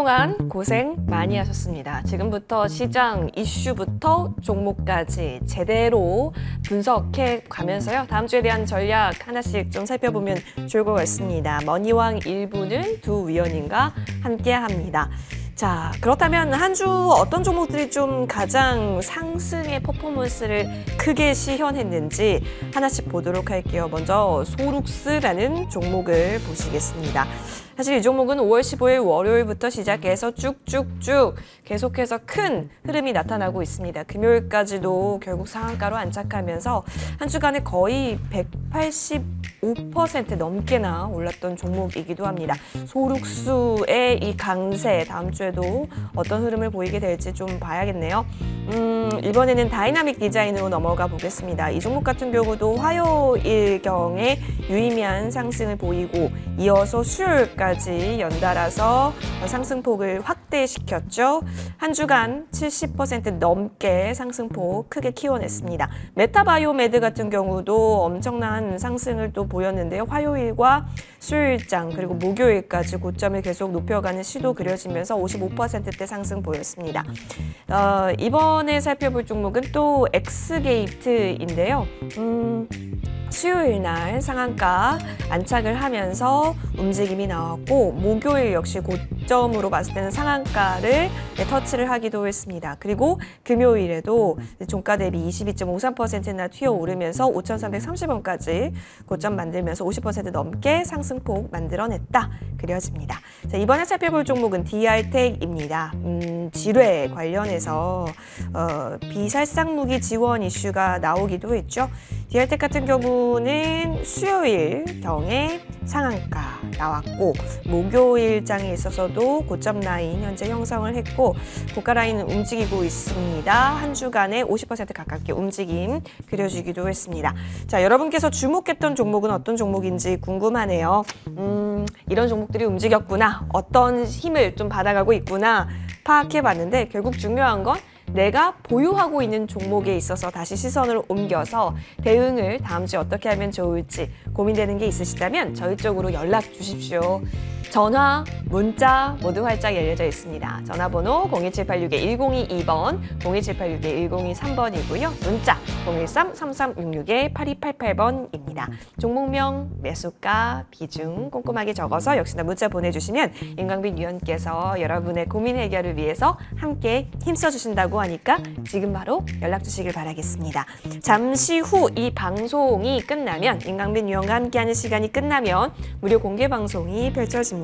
그동안 고생 많이 하셨습니다. 지금부터 시장 이슈부터 종목까지 제대로 분석해 가면서요. 다음 주에 대한 전략 하나씩 좀 살펴보면 좋을 것 같습니다. 머니왕 1부는 두 위원님과 함께 합니다. 자, 그렇다면 한 주 어떤 종목들이 좀 가장 상승의 퍼포먼스를 크게 시현했는지 하나씩 보도록 할게요. 먼저 소룩스라는 종목을 보시겠습니다. 사실 이 종목은 5월 15일 월요일부터 시작해서 쭉쭉쭉 계속해서 큰 흐름이 나타나고 있습니다. 금요일까지도 결국 상한가로 안착하면서 한 주간에 거의 185% 넘게나 올랐던 종목이기도 합니다. 소룩스의 이 강세 다음 주에도 어떤 흐름을 보이게 될지 좀 봐야겠네요. 이번에는 다이나믹 디자인으로 넘어가 보겠습니다. 이 종목 같은 경우도 화요일경에 유의미한 상승을 보이고 이어서 수요일까지 연달아서 상승폭을 확대시켰죠. 한 주간 70% 넘게 상승폭 크게 키워냈습니다. 메타바이오메드 같은 경우도 엄청난 상승을 또 보였는데요. 화요일과 수요일장 그리고 목요일까지 고점을 계속 높여가는 시도 그려지면서 55%대 상승 보였습니다. 이번에 살펴볼 종목은 또 엑스게이트인데요. 수요일 날 상한가 안착을 하면서 움직임이 나왔고 목요일 역시 고점으로 봤을 때는 상한가를 터치를 하기도 했습니다. 그리고 금요일에도 종가 대비 22.53%나 튀어오르면서 5,330원까지 고점 만들면서 50% 넘게 상승폭 만들어냈다 그려집니다. 자, 이번에 살펴볼 종목은 DR텍입니다. 지뢰 관련해서 비살상 무기 지원 이슈가 나오기도 했죠. DR텍 같은 경우는 수요일 경에 상한가 나왔고 목요일장에 있어서도 고점 라인 현재 형성을 했고 고가 라인은 움직이고 있습니다. 한 주간에 50% 가깝게 움직임 그려주기도 했습니다. 자, 여러분께서 주목했던 종목은 어떤 종목인지 궁금하네요. 이런 종목들이 움직였구나, 어떤 힘을 좀 받아가고 있구나 파악해봤는데 결국 중요한 건 내가 보유하고 있는 종목에 있어서 다시 시선을 옮겨서 대응을 다음 주에 어떻게 하면 좋을지 고민되는 게 있으시다면 저희 쪽으로 연락 주십시오. 전화, 문자 모두 활짝 열려져 있습니다. 전화번호 01786-1022번, 01786-1023번이고요. 문자 013-3366-8288번입니다. 종목명, 매수가, 비중 꼼꼼하게 적어서 역시나 문자 보내주시면 임광빈 위원께서 여러분의 고민 해결을 위해서 함께 힘써주신다고 하니까 지금 바로 연락 주시길 바라겠습니다. 잠시 후 이 방송이 끝나면 임광빈 위원과 함께하는 시간이 끝나면 무료 공개 방송이 펼쳐집니다.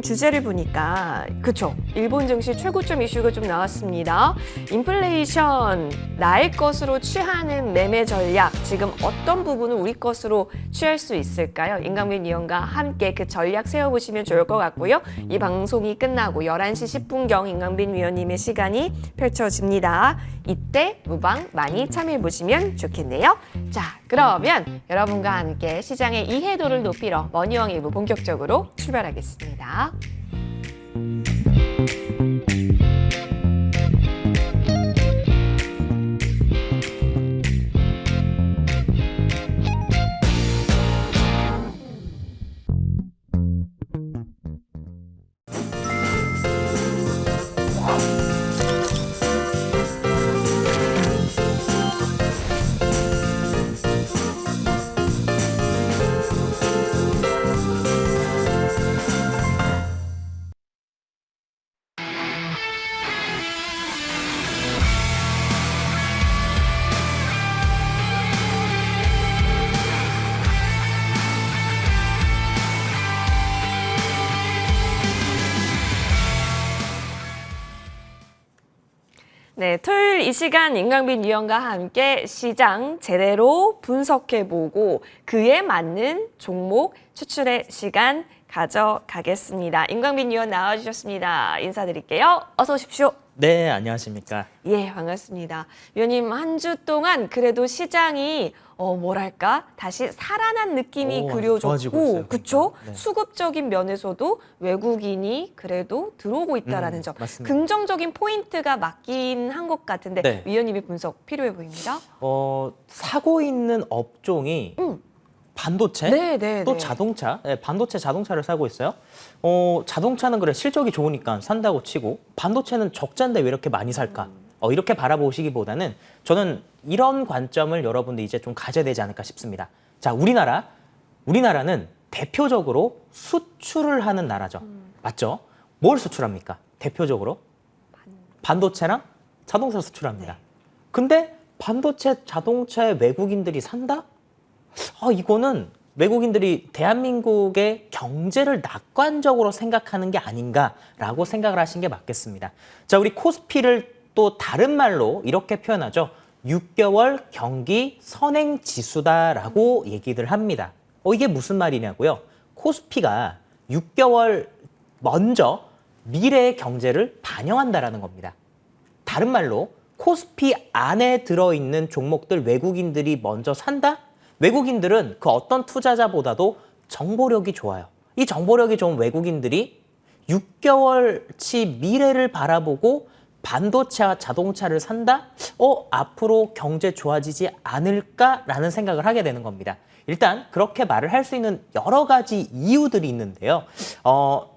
주제를 보니까 그쵸, 일본 증시 최고점 이슈가 좀 나왔습니다. 인플레이션 나의 것으로 취하는 매매 전략, 지금 어떤 부분을 우리 것으로 취할 수 있을까요? 임광빈 위원과 함께 그 전략 세워보시면 좋을 것 같고요. 이 방송이 끝나고 11시 10분경 임광빈 위원님의 시간이 펼쳐집니다. 이때 무방 많이 참여해보시면 좋겠네요. 자, 그러면 여러분과 함께 시장의 이해도를 높이러 머니왕 1부 본격적으로 출발하겠습니다. 네, 토요일 이 시간 임광빈 위원과 함께 시장 제대로 분석해보고 그에 맞는 종목 추출의 시간 가져가겠습니다. 임광빈 위원 나와주셨습니다. 인사드릴게요. 어서 오십시오. 네, 안녕하십니까. 예, 반갑습니다. 위원님, 한 주 동안 그래도 시장이 뭐랄까 다시 살아난 느낌이 그려졌고, 그렇죠? 네. 수급적인 면에서도 외국인이 그래도 들어오고 있다라는 점, 맞습니다. 긍정적인 포인트가 맞긴 한 것 같은데 네. 위원님의 분석 필요해 보입니다. 사고 있는 업종이 반도체, 네, 또 네. 자동차, 네, 반도체 자동차를 사고 있어요. 자동차는 그래 실적이 좋으니까 산다고 치고 반도체는 적자인데 왜 이렇게 많이 살까? 이렇게 바라보시기보다는 저는 이런 관점을 여러분들 이제 좀 가져야 되지 않을까 싶습니다. 자, 우리나라는 대표적으로 수출을 하는 나라죠. 맞죠? 뭘 수출합니까? 대표적으로 반도체랑 자동차 수출합니다. 근데 반도체, 자동차에 외국인들이 산다? 이거는 외국인들이 대한민국의 경제를 낙관적으로 생각하는 게 아닌가라고 생각을 하신 게 맞겠습니다. 자, 우리 코스피를 또 다른 말로 이렇게 표현하죠. 6개월 경기 선행 지수다라고 얘기를 합니다. 이게 무슨 말이냐고요? 코스피가 6개월 먼저 미래의 경제를 반영한다라는 겁니다. 다른 말로 코스피 안에 들어있는 종목들 외국인들이 먼저 산다? 외국인들은 그 어떤 투자자보다도 정보력이 좋아요. 이 정보력이 좋은 외국인들이 6개월치 미래를 바라보고 반도체와 자동차를 산다? 앞으로 경제 좋아지지 않을까라는 생각을 하게 되는 겁니다. 일단 그렇게 말을 할 수 있는 여러 가지 이유들이 있는데요.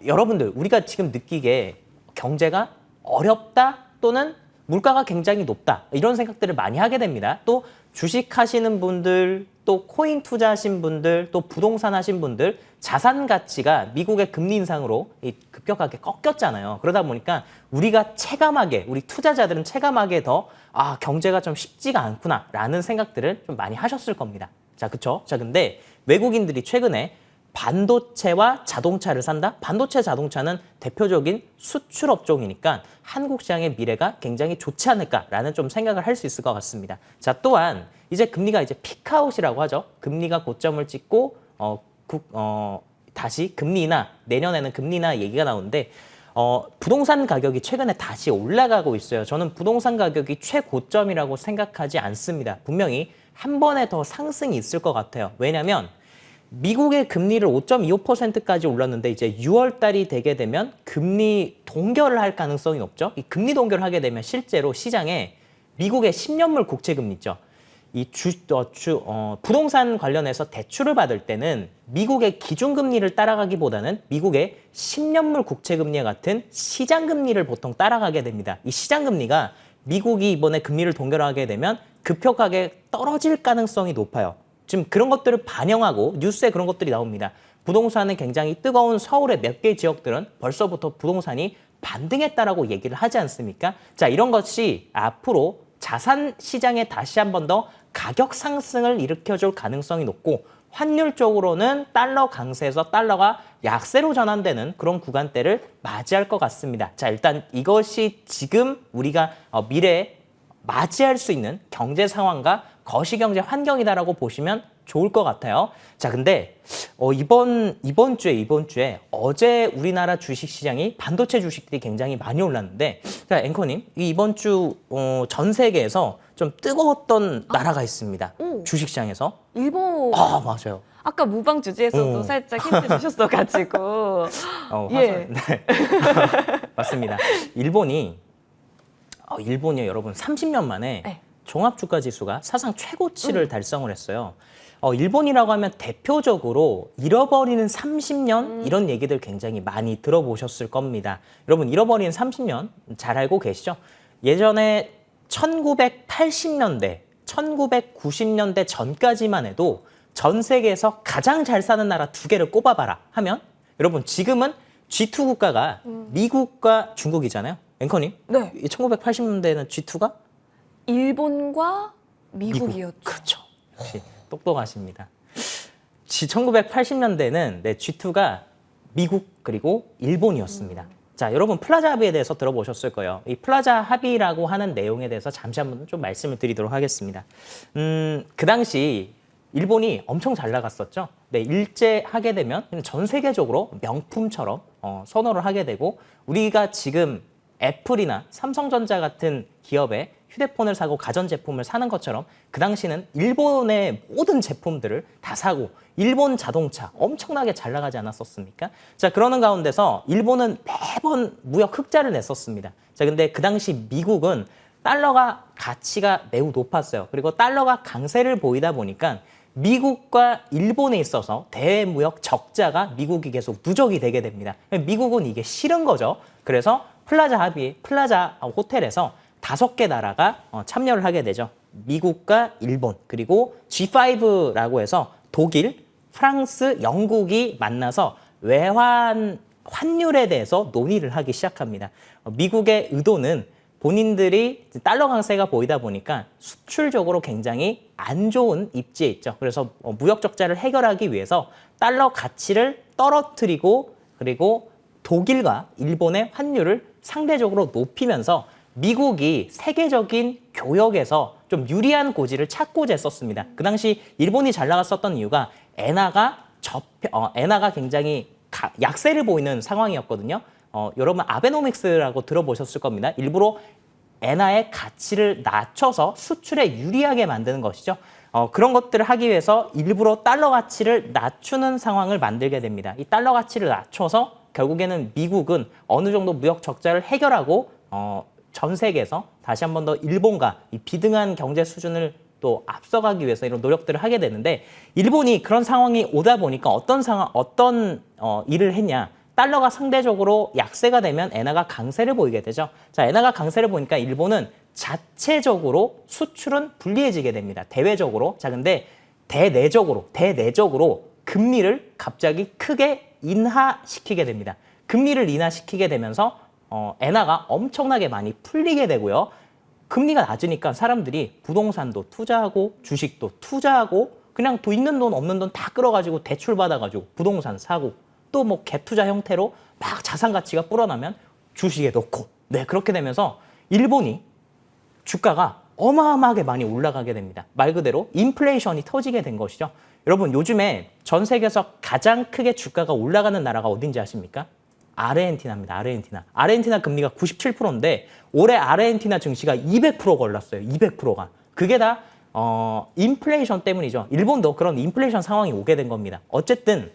여러분들 우리가 지금 느끼기에 경제가 어렵다 또는 물가가 굉장히 높다 이런 생각들을 많이 하게 됩니다. 또 주식 하시는 분들, 또 코인 투자하신 분들, 또 부동산 하신 분들 자산 가치가 미국의 금리 인상으로 급격하게 꺾였잖아요. 그러다 보니까 우리가 체감하게, 우리 투자자들은 체감하게 더 경제가 좀 쉽지가 않구나라는 생각들을 좀 많이 하셨을 겁니다. 자, 그쵸? 자, 근데 외국인들이 최근에 반도체와 자동차를 산다? 반도체 자동차는 대표적인 수출 업종이니까 한국 시장의 미래가 굉장히 좋지 않을까라는 좀 생각을 할 수 있을 것 같습니다. 자, 또한 이제 금리가 이제 피크아웃이라고 하죠. 금리가 고점을 찍고 다시 금리나 내년에는 금리나 얘기가 나오는데 부동산 가격이 최근에 다시 올라가고 있어요. 저는 부동산 가격이 최고점이라고 생각하지 않습니다. 분명히 한 번에 더 상승이 있을 것 같아요. 왜냐하면 미국의 금리를 5.25%까지 올랐는데 이제 6월 달이 되게 되면 금리 동결을 할 가능성이 높죠. 이 금리 동결을 하게 되면 실제로 시장에 미국의 10년물 국채 금리 있죠. 부동산 관련해서 대출을 받을 때는 미국의 기준금리를 따라가기보다는 미국의 10년물 국채금리와 같은 시장금리를 보통 따라가게 됩니다. 이 시장금리가 미국이 이번에 금리를 동결하게 되면 급격하게 떨어질 가능성이 높아요. 지금 그런 것들을 반영하고 뉴스에 그런 것들이 나옵니다. 부동산은 굉장히 뜨거운 서울의 몇 개 지역들은 벌써부터 부동산이 반등했다라고 얘기를 하지 않습니까? 자, 이런 것이 앞으로 자산 시장에 다시 한 번 더 가격 상승을 일으켜줄 가능성이 높고 환율적으로는 달러 강세에서 달러가 약세로 전환되는 그런 구간대를 맞이할 것 같습니다. 자, 일단 이것이 지금 우리가 미래에 맞이할 수 있는 경제 상황과 거시경제 환경이다라고 보시면 좋을 것 같아요. 자, 근데 이번 주에 어제 우리나라 주식시장이 반도체 주식들이 굉장히 많이 올랐는데, 자, 앵커님, 이번 주 전 세계에서 좀 뜨거웠던 나라가 있습니다. 주식시장에서. 일본. 맞아요. 아까 무방 주제에서도 살짝 힌트 주셨어가지고. 네. 맞습니다. 일본이요, 여러분 30년 만에 네. 종합주가지수가 사상 최고치를 달성을 했어요. 일본이라고 하면 대표적으로 잃어버리는 30년 이런 얘기들 굉장히 많이 들어보셨을 겁니다. 여러분 잃어버리는 30년 잘 알고 계시죠? 예전에 1980년대, 1990년대 전까지만 해도 전 세계에서 가장 잘 사는 나라 2개를 꼽아봐라 하면 여러분 지금은 G2 국가가 미국과 중국이잖아요. 앵커님? 네. 1980년대에는 G2가? 일본과 미국이었죠. 그렇죠. 역시 똑똑하십니다. 1980년대는 G2가 미국 그리고 일본이었습니다. 자, 여러분 플라자 합의에 대해서 들어보셨을 거예요. 이 플라자 합의라고 하는 내용에 대해서 잠시 한번 좀 말씀을 드리도록 하겠습니다. 그 당시 일본이 엄청 잘 나갔었죠. 네, 일제하게 되면 전 세계적으로 명품처럼 선호를 하게 되고 우리가 지금 애플이나 삼성전자 같은 기업의 휴대폰을 사고 가전제품을 사는 것처럼 그 당시는 일본의 모든 제품들을 다 사고 일본 자동차 엄청나게 잘 나가지 않았었습니까? 자, 그러는 가운데서 일본은 매번 무역 흑자를 냈었습니다. 자, 근데 그 당시 미국은 달러가 가치가 매우 높았어요. 그리고 달러가 강세를 보이다 보니까 미국과 일본에 있어서 대무역 적자가 미국이 계속 누적이 되게 됩니다. 미국은 이게 싫은 거죠. 그래서 플라자 호텔에서 5개 나라가 참여를 하게 되죠. 미국과 일본, 그리고 G5라고 해서 독일, 프랑스, 영국이 만나서 환율에 대해서 논의를 하기 시작합니다. 미국의 의도는 본인들이 달러 강세가 보이다 보니까 수출적으로 굉장히 안 좋은 입지에 있죠. 그래서 무역 적자를 해결하기 위해서 달러 가치를 떨어뜨리고 그리고 독일과 일본의 환율을 상대적으로 높이면서 미국이 세계적인 교역에서 좀 유리한 고지를 찾고자 했었습니다. 그 당시 일본이 잘 나갔었던 이유가 엔화가 굉장히 약세를 보이는 상황이었거든요. 여러분 아베노믹스라고 들어보셨을 겁니다. 일부러 엔화의 가치를 낮춰서 수출에 유리하게 만드는 것이죠. 그런 것들을 하기 위해서 일부러 달러 가치를 낮추는 상황을 만들게 됩니다. 이 달러 가치를 낮춰서 결국에는 미국은 어느 정도 무역 적자를 해결하고 전 세계에서 다시 한 번 더 일본과 이 비등한 경제 수준을 또 앞서가기 위해서 이런 노력들을 하게 되는데 일본이 그런 상황이 오다 보니까 어떤 일을 했냐. 달러가 상대적으로 약세가 되면 엔화가 강세를 보이게 되죠. 자, 엔화가 강세를 보니까 일본은 자체적으로 수출은 불리해지게 됩니다. 대외적으로. 자, 근데 대내적으로 금리를 갑자기 크게 인하시키게 됩니다. 금리를 인하시키게 되면서 엔화가 엄청나게 많이 풀리게 되고요. 금리가 낮으니까 사람들이 부동산도 투자하고 주식도 투자하고 그냥 또 있는 돈 없는 돈 다 끌어가지고 대출 받아가지고 부동산 사고 또 뭐 갭 투자 형태로 막 자산 가치가 불어나면 주식에 넣고 네 그렇게 되면서 일본이 주가가 어마어마하게 많이 올라가게 됩니다. 말 그대로 인플레이션이 터지게 된 것이죠. 여러분 요즘에 전 세계에서 가장 크게 주가가 올라가는 나라가 어딘지 아십니까? 아르헨티나입니다. 아르헨티나 금리가 97%인데 올해 아르헨티나 증시가 200%가 올랐어요. 200%가. 그게 다 인플레이션 때문이죠. 일본도 그런 인플레이션 상황이 오게 된 겁니다. 어쨌든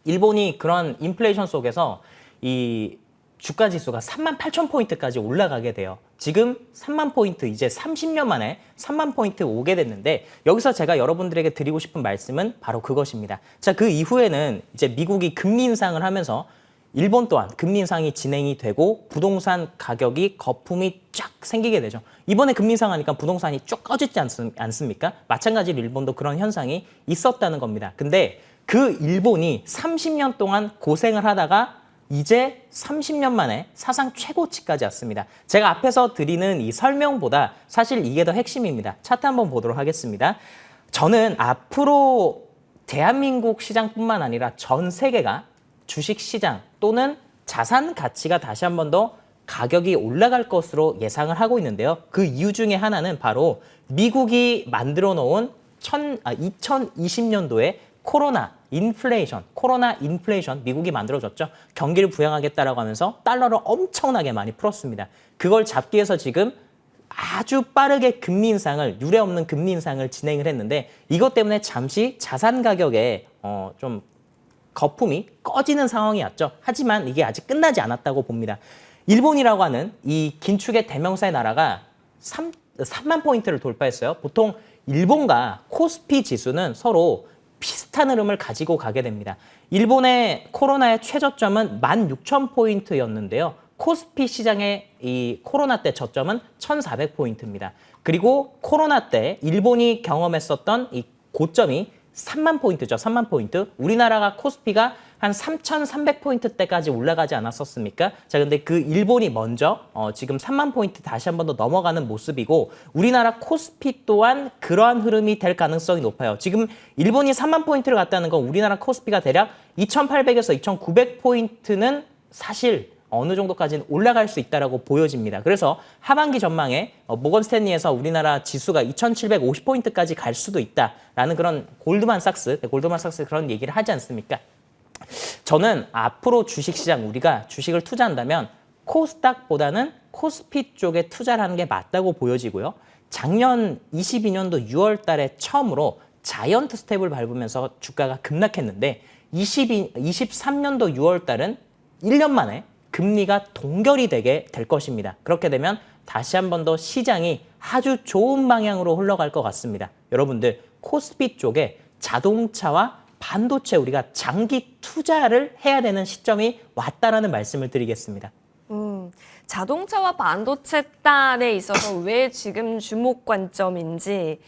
일본이 그런 인플레이션 속에서 이 주가 지수가 38,000포인트까지 올라가게 돼요. 지금 3만 포인트, 이제 30년 만에 3만 포인트 오게 됐는데 여기서 제가 여러분들에게 드리고 싶은 말씀은 바로 그것입니다. 자, 그 이후에는 이제 미국이 금리 인상을 하면서 일본 또한 금리 인상이 진행이 되고 부동산 가격이 거품이 쫙 생기게 되죠. 이번에 금리 인상하니까 부동산이 쭉 꺼지지 않습니까? 마찬가지로 일본도 그런 현상이 있었다는 겁니다. 근데 그 일본이 30년 동안 고생을 하다가 이제 30년 만에 사상 최고치까지 왔습니다. 제가 앞에서 드리는 이 설명보다 사실 이게 더 핵심입니다. 차트 한번 보도록 하겠습니다. 저는 앞으로 대한민국 시장뿐만 아니라 전 세계가 주식시장 또는 자산 가치가 다시 한 번 더 가격이 올라갈 것으로 예상을 하고 있는데요. 그 이유 중에 하나는 바로 미국이 만들어 놓은 2020년도에 코로나 인플레이션 미국이 만들어줬죠. 경기를 부양하겠다라고 하면서 달러를 엄청나게 많이 풀었습니다. 그걸 잡기 위해서 지금 아주 빠르게 금리 인상을 유례 없는 금리 인상을 진행을 했는데 이것 때문에 잠시 자산 가격에 좀 거품이 꺼지는 상황이었죠. 하지만 이게 아직 끝나지 않았다고 봅니다. 일본이라고 하는 이 긴축의 대명사의 나라가 3만 포인트를 돌파했어요. 보통 일본과 코스피 지수는 서로 비슷한 흐름을 가지고 가게 됩니다. 일본의 코로나의 최저점은 16,000포인트였는데요. 코스피 시장의 이 코로나 때 저점은 1,400포인트입니다. 그리고 코로나 때 일본이 경험했었던 이 고점이 3만 포인트죠. 3만 포인트. 우리나라가 코스피가 한 3,300포인트대까지 올라가지 않았었습니까? 자, 근데 그 일본이 먼저 지금 3만 포인트 다시 한 번 더 넘어가는 모습이고 우리나라 코스피 또한 그러한 흐름이 될 가능성이 높아요. 지금 일본이 3만 포인트를 갔다는 건 우리나라 코스피가 대략 2,800에서 2,900포인트는 사실 어느 정도까지는 올라갈 수 있다라고 보여집니다. 그래서 하반기 전망에 모건 스탠리에서 우리나라 지수가 2,750포인트까지 갈 수도 있다라는 그런 골드만삭스 그런 얘기를 하지 않습니까? 저는 앞으로 주식시장 우리가 주식을 투자한다면 코스닥보다는 코스피 쪽에 투자를 하는 게 맞다고 보여지고요. 작년 22년도 6월 달에 처음으로 자이언트 스텝을 밟으면서 주가가 급락했는데 23년도 6월 달은 1년 만에 금리가 동결이 되게 될 것입니다. 그렇게 되면 다시 한 번 더 시장이 아주 좋은 방향으로 흘러갈 것 같습니다. 여러분들 코스피 쪽에 자동차와 반도체 우리가 장기 투자를 해야 되는 시점이 왔다라는 말씀을 드리겠습니다. 자동차와 반도체 단에 있어서 왜 지금 주목 관점인지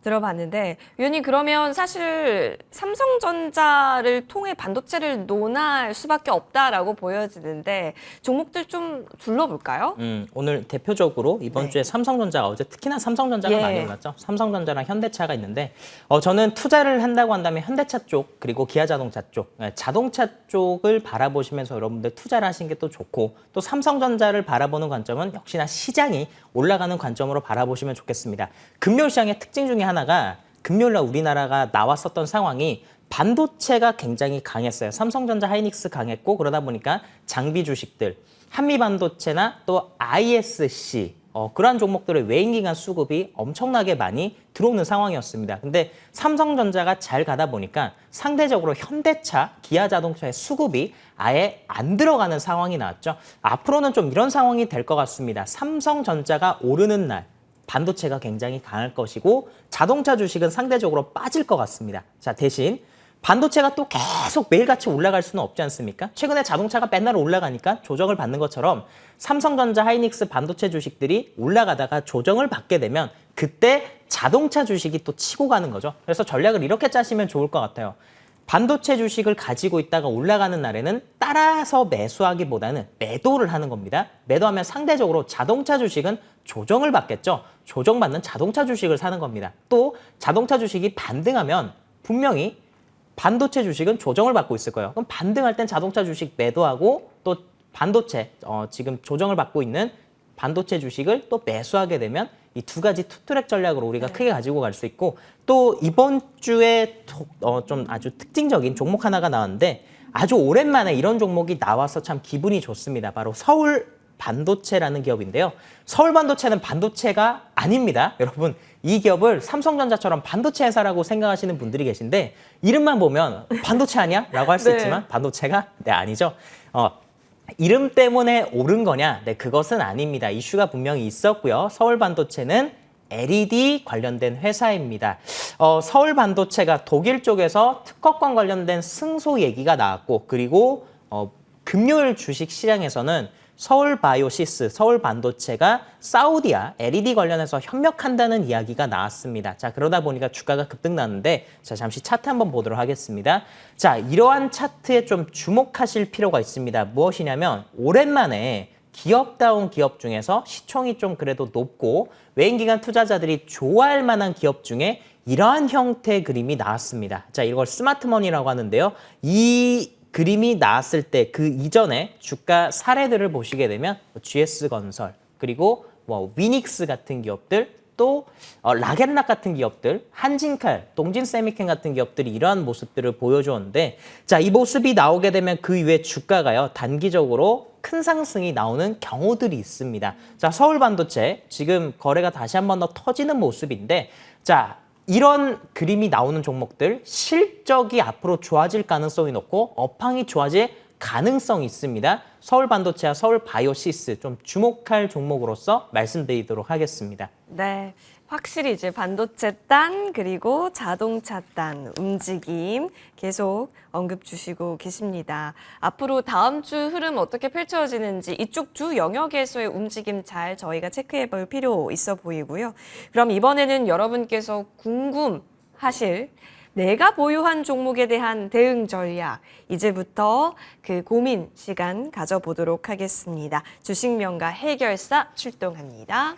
들어봤는데, 위원님 그러면 사실 삼성전자를 통해 반도체를 논할 수밖에 없다라고 보여지는데 종목들 좀 둘러볼까요? 오늘 대표적으로 이번 네. 주에 삼성전자가 어제 특히나 삼성전자가 예. 많이 올랐죠. 삼성전자랑 현대차가 있는데 저는 투자를 한다고 한다면 현대차 쪽 그리고 기아자동차 쪽, 자동차 쪽을 바라보시면서 여러분들 투자를 하시는 게 또 좋고 또 삼성전자를 바라보는 관점은 역시나 시장이 올라가는 관점으로 바라보시면 좋겠습니다. 금요일 시장의 특징 중에 하나가 금요일날 우리나라가 나왔었던 상황이 반도체가 굉장히 강했어요. 삼성전자, 하이닉스 강했고 그러다 보니까 장비 주식들, 한미반도체나 또 ISC 그러한 종목들의 외인기관 수급이 엄청나게 많이 들어오는 상황이었습니다. 근데 삼성전자가 잘 가다 보니까 상대적으로 현대차, 기아자동차의 수급이 아예 안 들어가는 상황이 나왔죠. 앞으로는 좀 이런 상황이 될 것 같습니다. 삼성전자가 오르는 날 반도체가 굉장히 강할 것이고 자동차 주식은 상대적으로 빠질 것 같습니다. 자, 대신 반도체가 또 계속 매일같이 올라갈 수는 없지 않습니까? 최근에 자동차가 맨날 올라가니까 조정을 받는 것처럼 삼성전자, 하이닉스 반도체 주식들이 올라가다가 조정을 받게 되면 그때 자동차 주식이 또 치고 가는 거죠. 그래서 전략을 이렇게 짜시면 좋을 것 같아요. 반도체 주식을 가지고 있다가 올라가는 날에는 따라서 매수하기보다는 매도를 하는 겁니다. 매도하면 상대적으로 자동차 주식은 조정을 받겠죠. 조정받는 자동차 주식을 사는 겁니다. 또 자동차 주식이 반등하면 분명히 반도체 주식은 조정을 받고 있을 거예요. 그럼 반등할 땐 자동차 주식 매도하고 또 반도체, 지금 조정을 받고 있는 반도체 주식을 또 매수하게 되면 이 두 가지 투트랙 전략으로 우리가 크게 가지고 갈 수 있고 또 이번 주에 좀 아주 특징적인 종목 하나가 나왔는데 아주 오랜만에 이런 종목이 나와서 참 기분이 좋습니다. 바로 서울 반도체라는 기업인데요. 서울 반도체는 반도체가 아닙니다. 여러분, 이 기업을 삼성전자처럼 반도체 회사라고 생각하시는 분들이 계신데 이름만 보면 반도체 아니야? 라고 할 수 네. 있지만 반도체가 아니죠. 이름 때문에 오른 거냐? 네, 그것은 아닙니다. 이슈가 분명히 있었고요. 서울 반도체는 LED 관련된 회사입니다. 서울 반도체가 독일 쪽에서 특허권 관련된 승소 얘기가 나왔고 그리고 금요일 주식 시장에서는 서울 바이오시스, 서울 반도체가 사우디아 LED 관련해서 협력한다는 이야기가 나왔습니다. 자, 그러다 보니까 주가가 급등 났는데 자, 잠시 차트 한번 보도록 하겠습니다. 자, 이러한 차트에 좀 주목하실 필요가 있습니다. 무엇이냐면 오랜만에 기업다운 기업 중에서 시총이 좀 그래도 높고 외인기관 투자자들이 좋아할 만한 기업 중에 이러한 형태의 그림이 나왔습니다. 자, 이걸 스마트머니라고 하는데요. 이 그림이 나왔을 때 그 이전에 주가 사례들을 보시게 되면 GS건설 그리고 위닉스 같은 기업들 또 락앤락 같은 기업들, 한진칼, 동진세미켄 같은 기업들이 이러한 모습들을 보여주었는데 자, 이 모습이 나오게 되면 그 이후에 주가가요 단기적으로 큰 상승이 나오는 경우들이 있습니다. 자, 서울 반도체 지금 거래가 다시 한 번 더 터지는 모습인데 자, 이런 그림이 나오는 종목들 실적이 앞으로 좋아질 가능성이 높고 업황이 좋아질 가능성이 있습니다. 서울 반도체와 서울 바이오시스 좀 주목할 종목으로서 말씀드리도록 하겠습니다. 네, 확실히 이제 반도체 단 그리고 자동차 단 움직임 계속 언급 주시고 계십니다. 앞으로 다음 주 흐름 어떻게 펼쳐지는지 이쪽 두 영역에서의 움직임 잘 저희가 체크해 볼 필요 있어 보이고요. 그럼 이번에는 여러분께서 궁금하실 내가 보유한 종목에 대한 대응 전략, 이제부터 그 고민 시간 가져보도록 하겠습니다. 주식명가 해결사 출동합니다.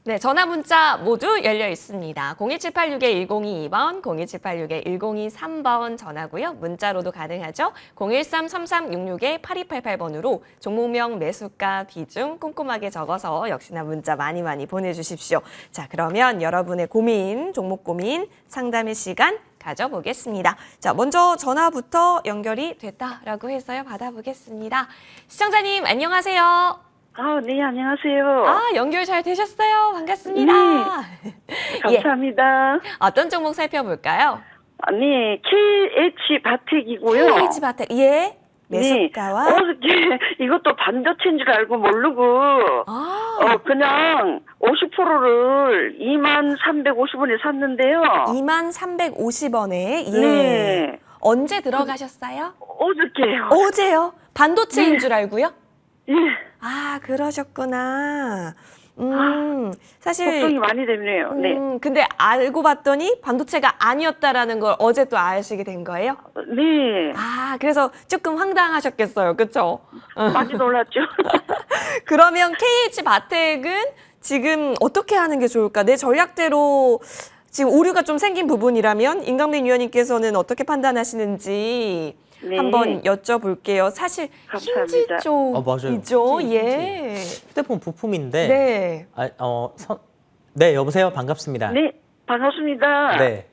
네, 전화 문자 모두 열려 있습니다. 01786-1022번, 01786-1023번 전화고요. 문자로도 가능하죠. 013-3366-8288번으로 종목명, 매수가, 비중 꼼꼼하게 적어서 역시나 문자 많이 보내주십시오. 자, 그러면 여러분의 고민, 종목 고민 상담의 시간 가져보겠습니다. 자, 먼저 전화부터 연결이 됐다라고 해서요. 받아보겠습니다. 시청자님, 안녕하세요. 네, 안녕하세요. 아, 연결 잘 되셨어요. 반갑습니다. 감사합니다. 어떤 종목 살펴볼까요? 네, KH 바텍이고요. KH 바텍. 예. 매수가와 어저께 이것도 반도체인 줄 알고 모르고, 그냥 50%를 2350원에 샀는데요. 2350원에. 예. 네. 언제 들어가셨어요? 어저께요. 어제요. 반도체인 줄 알고요? 예. 아, 그러셨구나. 사실 걱정이 많이 되네요. 네. 근데 알고 봤더니 반도체가 아니었다라는 걸 어제 또 아시게 된 거예요? 네. 아, 그래서 조금 황당하셨겠어요. 그렇죠? 많이 놀랐죠. 그러면 KH 바텍은 지금 어떻게 하는 게 좋을까? 내 전략대로 지금 오류가 좀 생긴 부분이라면 임강민 위원님께서는 어떻게 판단하시는지 네. 한번 여쭤볼게요. 사실 힌지 감사합니다. 쪽이죠. 맞아요. 예. 휴대폰 부품인데. 네. 네, 여보세요. 반갑습니다. 네, 반갑습니다. 네.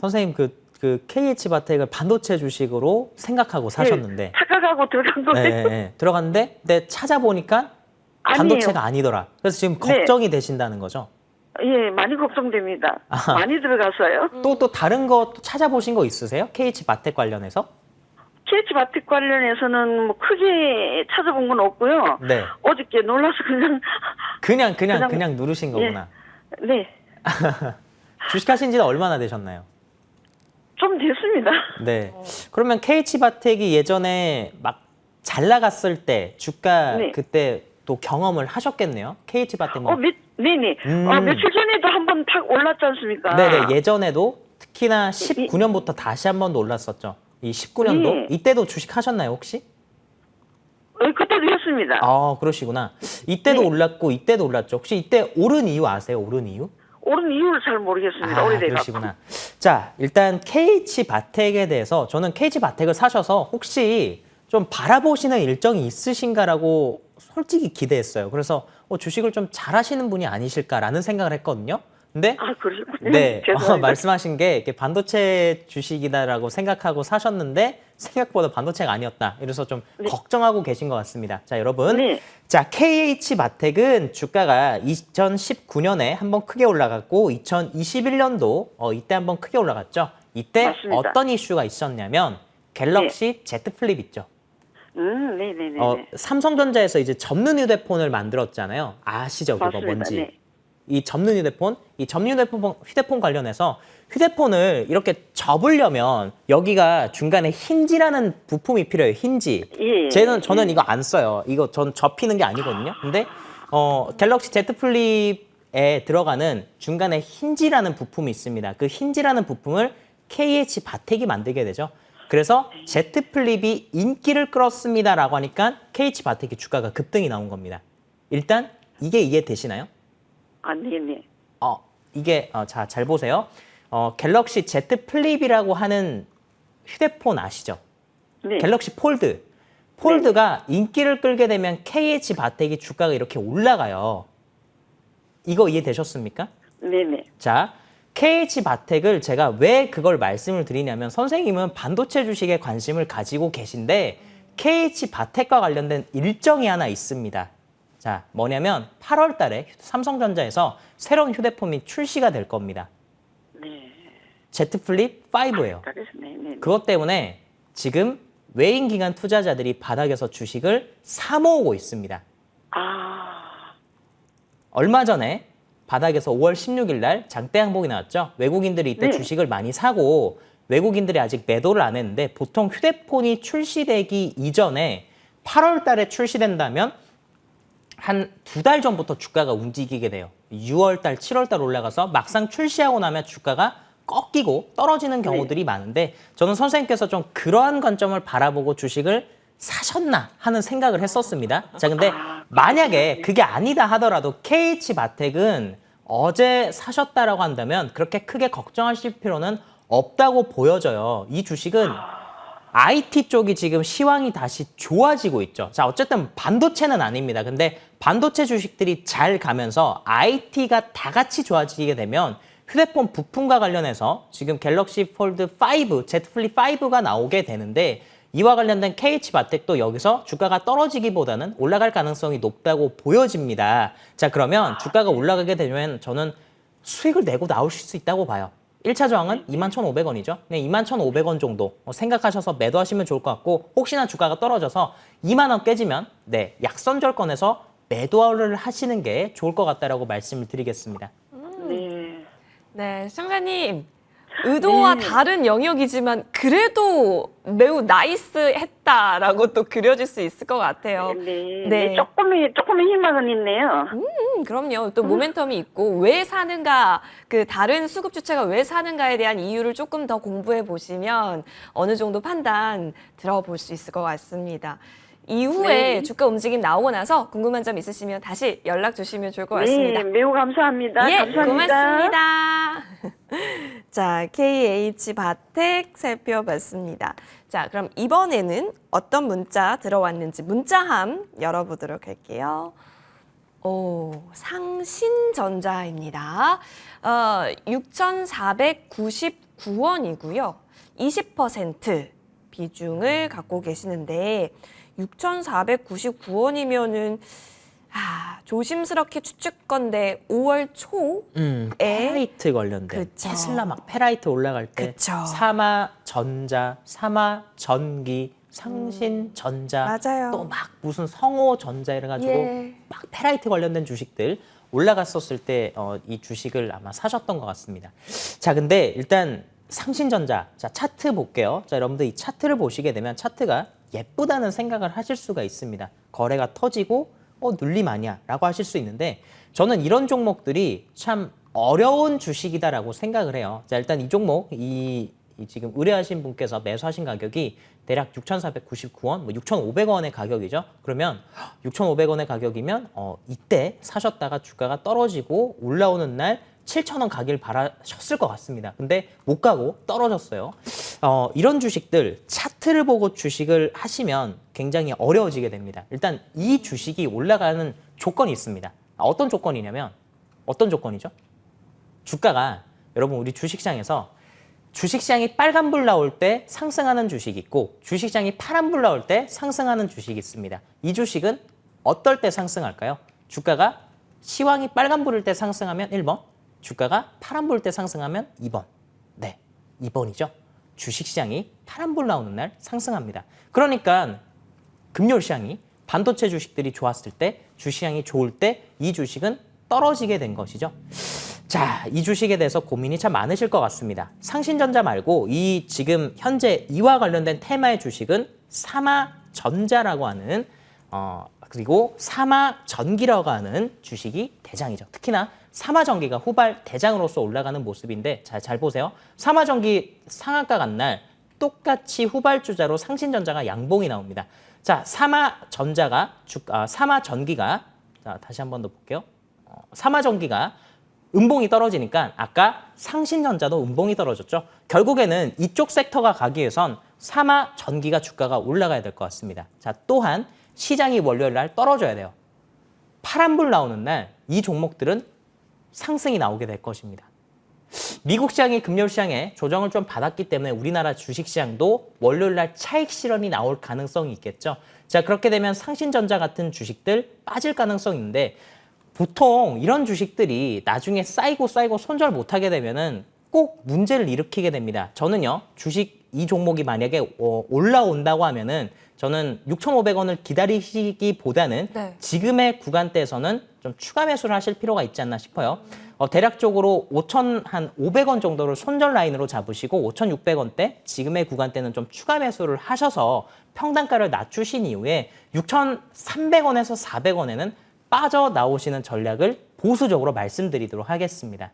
선생님 그 KH 바텍을 반도체 주식으로 생각하고 사셨는데 착각하고 들어간 거예요. 네, 들어갔는데 근데 찾아보니까 반도체가 아니더라. 그래서 지금 걱정이 되신다는 거죠. 예, 많이 걱정됩니다. 많이 들어갔어요. 또 다른 거 또 찾아보신 거 있으세요? KH 바텍 관련해서? KH 바텍 관련해서는 뭐 크게 찾아본 건 없고요. 네. 어저께 놀라서 그냥 누르신 거구나. 네, 주식하신 지는 얼마나 되셨나요? 좀 됐습니다. 네. 그러면 KH 바텍이 예전에 막 잘 나갔을 때 주가 네. 그때 또 경험을 하셨겠네요. KH 바텍 네네. 며칠 전에도 한번 탁 올랐지 않습니까? 네네. 예전에도 특히나 19년부터 다시 한 번 더 올랐었죠. 이 19년도 네. 이때도 주식 하셨나요 혹시? 그때도 했습니다. 아 그러시구나. 이때도 네. 올랐고 이때도 올랐죠. 혹시 이때 오른 이유 아세요? 오른 이유? 오른 이유를 잘 모르겠습니다. 오래돼가지고. 그러시구나. 자, 일단 KH 바텍에 대해서 저는 KH 바텍을 사셔서 혹시 좀 바라보시는 일정이 있으신가라고 솔직히 기대했어요. 그래서 주식을 좀 잘하시는 분이 아니실까라는 생각을 했거든요. 근데 그러시군요. 네, 죄송합니다. 말씀하신 게 이렇게 반도체 주식이다라고 생각하고 사셨는데 생각보다 반도체가 아니었다. 이래서 좀 걱정하고 계신 것 같습니다. 자, 여러분. 네. 자, KH 바텍은 주가가 2019년에 한번 크게 올라갔고 2021년도 이때 한번 크게 올라갔죠. 이때 맞습니다. 어떤 이슈가 있었냐면 갤럭시 Z 플립 있죠. 네네네. 삼성전자에서 이제 접는 휴대폰을 만들었잖아요. 아시죠? 그거 맞습니다. 뭔지. 네. 이 접는 휴대폰 관련해서 휴대폰을 이렇게 접으려면 여기가 중간에 힌지라는 부품이 필요해요. 힌지. 예. 저는 이거 안 써요. 이거 전 접히는 게 아니거든요. 근데 갤럭시 Z 플립에 들어가는 중간에 힌지라는 부품이 있습니다. 그 힌지라는 부품을 KH 바텍이 만들게 되죠. 그래서 Z 플립이 인기를 끌었습니다라고 하니까 KH 바텍이 주가가 급등이 나온 겁니다. 일단 이게 이해되시나요? 네네. 이게 자, 잘 보세요. 갤럭시 Z 플립이라고 하는 휴대폰 아시죠? 네. 갤럭시 폴드가 인기를 끌게 되면 KH 바텍이 주가가 이렇게 올라가요. 이거 이해되셨습니까? 네네. 자, KH 바텍을 제가 왜 그걸 말씀을 드리냐면 선생님은 반도체 주식에 관심을 가지고 계신데 KH 바텍과 관련된 일정이 하나 있습니다. 자, 뭐냐면 8월 달에 삼성전자에서 새로운 휴대폰이 출시가 될 겁니다. 네. Z 플립 5예요. 네네. 그것 때문에 지금 외인 기관 투자자들이 바닥에서 주식을 사 모으고 있습니다. 얼마 전에 바닥에서 5월 16일 날 장대 항복이 나왔죠. 외국인들이 이때 주식을 많이 사고 외국인들이 아직 매도를 안 했는데 보통 휴대폰이 출시되기 이전에 8월 달에 출시된다면 한 2달 전부터 주가가 움직이게 돼요. 6월 달, 7월 달 올라가서 막상 출시하고 나면 주가가 꺾이고 떨어지는 경우들이 많은데 저는 선생님께서 좀 그러한 관점을 바라보고 주식을 사셨나 하는 생각을 했었습니다. 자, 근데 만약에 그게 아니다 하더라도 KH 바텍은 어제 사셨다라고 한다면 그렇게 크게 걱정하실 필요는 없다고 보여져요. 이 주식은 IT 쪽이 지금 시황이 다시 좋아지고 있죠. 자, 어쨌든 반도체는 아닙니다. 근데 반도체 주식들이 잘 가면서 IT가 다 같이 좋아지게 되면 휴대폰 부품과 관련해서 지금 갤럭시 폴드 5, Z 플립 5가 나오게 되는데 이와 관련된 KH바텍도 여기서 주가가 떨어지기보다는 올라갈 가능성이 높다고 보여집니다. 자, 그러면 주가가 올라가게 되면 저는 수익을 내고 나오실 수 있다고 봐요. 1차 저항은 21,500원이죠. 네, 21,500원 정도 생각하셔서 매도하시면 좋을 것 같고, 혹시나 주가가 떨어져서 2만 원 깨지면 네, 약선절권에서 매도를 하시는 게 좋을 것 같다라고 말씀을 드리겠습니다. 네. 네, 시청자님. 의도와 다른 영역이지만 그래도 매우 나이스했다라고 또 그려질 수 있을 것 같아요. 네. 네. 네. 조금의 희망은 있네요. 그럼요. 또 모멘텀이 있고 왜 사는가, 그 다른 수급 주체가 왜 사는가에 대한 이유를 조금 더 공부해 보시면 어느 정도 판단 들어볼 수 있을 것 같습니다. 이후에 네. 주가 움직임 나오고 나서 궁금한 점 있으시면 다시 연락 주시면 좋을 것 같습니다. 네, 매우 감사합니다. 예, 감사합니다. 고맙습니다. 자, KH바텍 살펴봤습니다. 자, 그럼 이번에는 어떤 문자 들어왔는지 문자함 열어보도록 할게요. 오, 상신전자입니다. 6,499원이고요. 20% 비중을 갖고 계시는데 6,499원이면은 조심스럽게 추측건데 5월 초에 페라이트 관련된 그쵸. 테슬라 막 페라이트 올라갈 때 그쵸. 삼화전자, 삼화전기, 상신전자 맞아요. 또 막 무슨 성호전자 이래가지고 예. 막 페라이트 관련된 주식들 올라갔었을 때 이 주식을 아마 사셨던 것 같습니다. 자, 근데 일단 상신전자, 자 차트 볼게요. 자, 여러분들 이 차트를 보시게 되면 차트가 예쁘다는 생각을 하실 수가 있습니다. 거래가 터지고 눌림 아니야 라고 하실 수 있는데, 저는 이런 종목들이 참 어려운 주식이다라고 생각을 해요. 자, 일단 이 종목 이 지금 의뢰하신 분께서 매수하신 가격이 대략 6,499원, 뭐 6,500원의 가격이죠. 그러면 6,500원의 가격이면 이때 사셨다가 주가가 떨어지고 올라오는 날 7,000원 가길 바라셨을 것 같습니다. 근데 못 가고 떨어졌어요. 이런 주식들 차트를 보고 주식을 하시면 굉장히 어려워지게 됩니다. 일단 이 주식이 올라가는 조건이 있습니다. 어떤 조건이냐면, 어떤 조건이죠? 주가가, 여러분 우리 주식시장에서 주식시장이 빨간불 나올 때 상승하는 주식이 있고 주식시장이 파란불 나올 때 상승하는 주식이 있습니다. 이 주식은 어떨 때 상승할까요? 주가가 시황이 빨간불일 때 상승하면 1번, 주가가 파란불 때 상승하면 2번. 네, 2번이죠. 주식시장이 파란불 나오는 날 상승합니다. 그러니까 금요일시장이 반도체 주식들이 좋았을 때, 주식시장이 좋을 때 이 주식은 떨어지게 된 것이죠. 자, 이 주식에 대해서 고민이 참 많으실 것 같습니다. 상신전자 말고 이 지금 현재 이와 관련된 테마의 주식은 삼화전자라고 하는 그리고 삼화전기라고 하는 주식이 대장이죠. 특히나 삼화전기가 후발 대장으로서 올라가는 모습인데, 잘 보세요. 삼화전기 상한가 간 날 똑같이 후발주자로 상신전자가 양봉이 나옵니다. 자, 삼화전기가 자, 다시 한 번 더 볼게요. 삼화전기가 음봉이 떨어지니까 아까 상신전자도 음봉이 떨어졌죠. 결국에는 이쪽 섹터가 가기 위해선 삼화전기가 주가가 올라가야 될 것 같습니다. 자, 또한 시장이 월요일 날 떨어져야 돼요. 파란불 나오는 날 이 종목들은 상승이 나오게 될 것입니다. 미국 시장이 금요일 시장에 조정을 좀 받았기 때문에 우리나라 주식시장도 월요일 날 차익 실현이 나올 가능성이 있겠죠. 자, 그렇게 되면 상신전자 같은 주식들 빠질 가능성이 있는데, 보통 이런 주식들이 나중에 쌓이고 손절 못하게 되면은 꼭 문제를 일으키게 됩니다. 저는요, 주식 이 종목이 만약에 올라온다고 하면은 저는 6,500원을 기다리시기보다는 네. 지금의 구간대에서는 좀 추가 매수를 하실 필요가 있지 않나 싶어요. 대략적으로 5,500원 정도를 손절 라인으로 잡으시고 5,600원대 지금의 구간대는 좀 추가 매수를 하셔서 평단가를 낮추신 이후에 6,300원에서 400원에는 빠져나오시는 전략을 보수적으로 말씀드리도록 하겠습니다.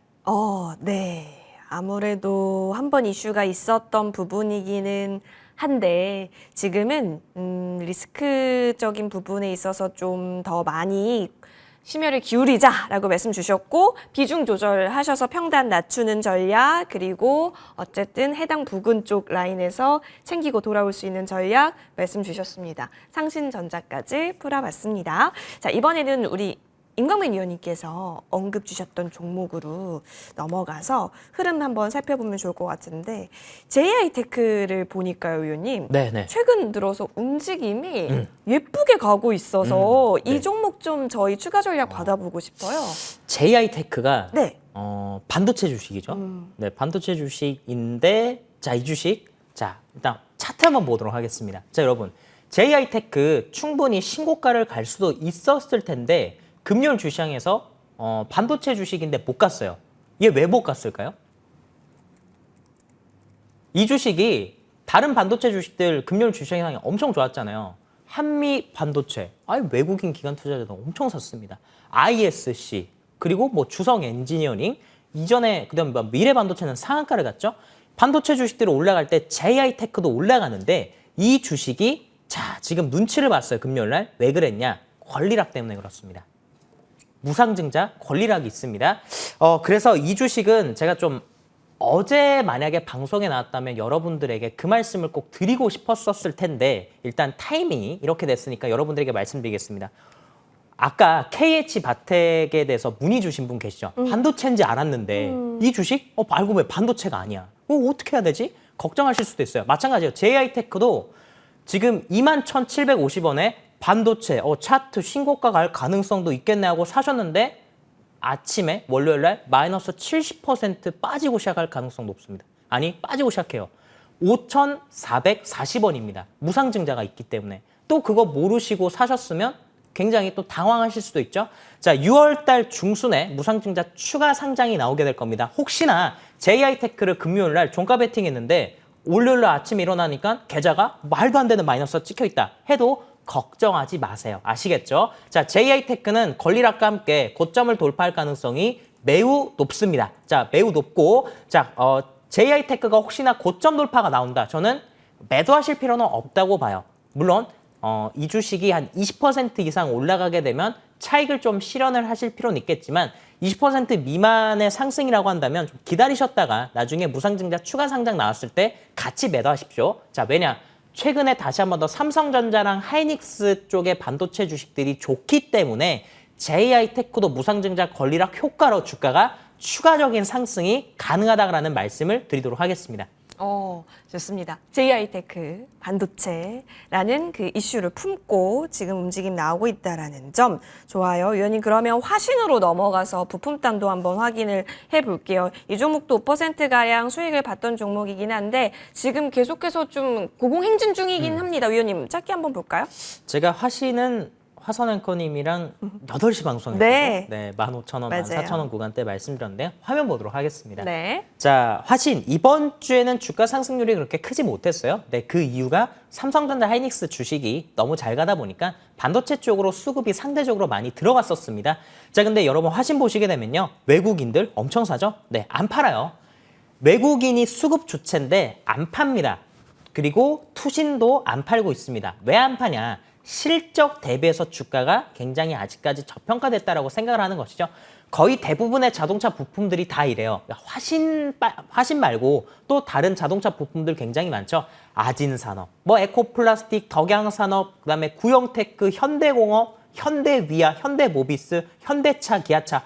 네. 아무래도 한번 이슈가 있었던 부분이기는 한데 지금은 리스크적인 부분에 있어서 좀 더 많이 심혈을 기울이자라고 말씀 주셨고, 비중 조절하셔서 평단 낮추는 전략, 그리고 어쨌든 해당 부근 쪽 라인에서 챙기고 돌아올 수 있는 전략 말씀 주셨습니다. 상신전자까지 풀어봤습니다. 자, 이번에는 우리 임광민 위원님께서 언급 주셨던 종목으로 넘어가서 흐름 한번 살펴보면 좋을 것 같은데 JI테크를 보니까요, 위원님. 네네. 최근 들어서 움직임이 예쁘게 가고 있어서 네. 이 종목 좀 저희 추가 전략 받아보고 싶어요. JI테크가 네. 반도체 주식이죠. 네, 반도체 주식인데 자, 이 주식 자, 일단 차트 한번 보도록 하겠습니다. 자, 여러분. JI테크 충분히 신고가를 갈 수도 있었을 텐데 금요일 주시장에서 반도체 주식인데 못 갔어요. 얘 왜 못 갔을까요? 이 주식이 다른 반도체 주식들 금요일 주식 상황이 엄청 좋았잖아요. 한미 반도체, 외국인 기관 투자자도 엄청 샀습니다. ISC, 그리고 뭐 주성 엔지니어링, 이전에 그다음 미래 반도체는 상한가를 갔죠. 반도체 주식들이 올라갈 때 JI테크도 올라가는데 이 주식이 자 지금 눈치를 봤어요. 금요일 날 왜 그랬냐? 권리락 때문에 그렇습니다. 무상증자 권리락이 있습니다. 그래서 이 주식은 제가 좀 어제 만약에 방송에 나왔다면 여러분들에게 그 말씀을 꼭 드리고 싶었었을 텐데 일단 타이밍이 이렇게 됐으니까 여러분들에게 말씀드리겠습니다. 아까 KH바텍에 대해서 문의 주신 분 계시죠? 반도체인지 알았는데 이 주식? 알고 보면 반도체가 아니야. 어떻게 해야 되지? 걱정하실 수도 있어요. 마찬가지예요. JI테크도 지금 21,750원에 반도체, 차트 신고가 갈 가능성도 있겠네 하고 사셨는데 아침에 월요일날 마이너스 70% 빠지고 시작할 가능성 높습니다. 아니 빠지고 시작해요. 5,440원입니다. 무상증자가 있기 때문에. 또 그거 모르시고 사셨으면 굉장히 또 당황하실 수도 있죠. 자, 6월달 중순에 무상증자 추가 상장이 나오게 될 겁니다. 혹시나 JI테크를 금요일날 종가 베팅했는데 월요일날 아침에 일어나니까 계좌가 말도 안 되는 마이너스가 찍혀있다 해도 걱정하지 마세요. 아시겠죠? 자, JI테크는 권리락과 함께 고점을 돌파할 가능성이 매우 높습니다. 자, 매우 높고, 자, JI테크가 혹시나 고점 돌파가 나온다. 저는 매도하실 필요는 없다고 봐요. 물론, 이 주식이 한 20% 이상 올라가게 되면 차익을 좀 실현을 하실 필요는 있겠지만 20% 미만의 상승이라고 한다면 좀 기다리셨다가 나중에 무상증자 추가 상장 나왔을 때 같이 매도하십시오. 자, 왜냐? 최근에 다시 한 번 더 삼성전자랑 하이닉스 쪽의 반도체 주식들이 좋기 때문에 JI테크도 무상증자 권리락 효과로 주가가 추가적인 상승이 가능하다라는 말씀을 드리도록 하겠습니다. 좋습니다. JI테크 반도체라는 그 이슈를 품고 지금 움직임 나오고 있다라는 점 좋아요. 위원님 그러면 화신으로 넘어가서 부품담도 한번 확인을 해볼게요. 이 종목도 5%가량 수익을 봤던 종목이긴 한데 지금 계속해서 좀 고공행진 중이긴 합니다. 위원님 짧게 한번 볼까요? 제가 화신은 화선 앵커님이랑 8시 방송에서 네. 15,000원, 맞아요. 14,000원 구간대 말씀드렸는데요. 화면 보도록 하겠습니다. 네. 자, 화신 이번 주에는 주가 상승률이 그렇게 크지 못했어요. 네, 그 이유가 삼성전자 하이닉스 주식이 너무 잘 가다 보니까 반도체 쪽으로 수급이 상대적으로 많이 들어갔었습니다. 자, 근데 여러분 화신 보시게 되면요. 외국인들 엄청 사죠? 네, 안 팔아요. 외국인이 수급 주체인데 안 팝니다. 그리고 투신도 안 팔고 있습니다. 왜 안 파냐? 실적 대비해서 주가가 굉장히 아직까지 저평가됐다라고 생각을 하는 것이죠. 거의 대부분의 자동차 부품들이 다 이래요. 화신 말고 또 다른 자동차 부품들 굉장히 많죠. 아진산업, 뭐 에코플라스틱, 덕양산업, 그다음에 구형테크, 현대공업, 현대위아, 현대모비스, 현대차, 기아차.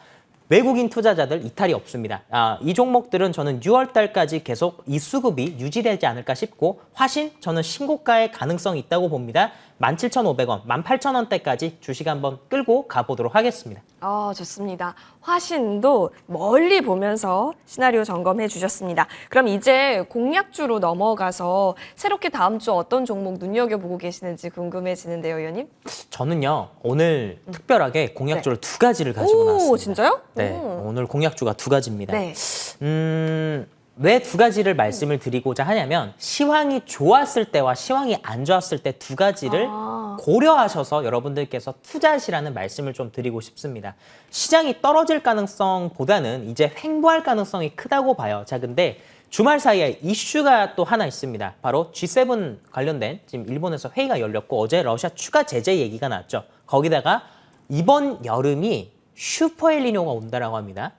외국인 투자자들 이탈이 없습니다. 이 종목들은 저는 6월 달까지 계속 이 수급이 유지되지 않을까 싶고 화신 저는 신고가의 가능성이 있다고 봅니다. 17,500원, 18,000원대까지 주식 한번 끌고 가보도록 하겠습니다. 좋습니다. 화신도 멀리 보면서 시나리오 점검해 주셨습니다. 그럼 이제 공약주로 넘어가서 새롭게 다음 주 어떤 종목 눈여겨보고 계시는지 궁금해지는데요, 의원님? 저는요, 오늘 특별하게 공약주를 두 가지를 가지고 나왔습니다. 진짜요? 네, 오늘 공약주가 두 가지입니다. 네. 왜 두 가지를 말씀을 드리고자 하냐면 시황이 좋았을 때와 시황이 안 좋았을 때 두 가지를 고려하셔서 여러분들께서 투자하시라는 말씀을 좀 드리고 싶습니다. 시장이 떨어질 가능성보다는 이제 횡보할 가능성이 크다고 봐요. 자, 근데 주말 사이에 이슈가 또 하나 있습니다. 바로 G7 관련된 지금 일본에서 회의가 열렸고 어제 러시아 추가 제재 얘기가 나왔죠. 거기다가 이번 여름이 슈퍼엘니뇨가 온다라고 합니다.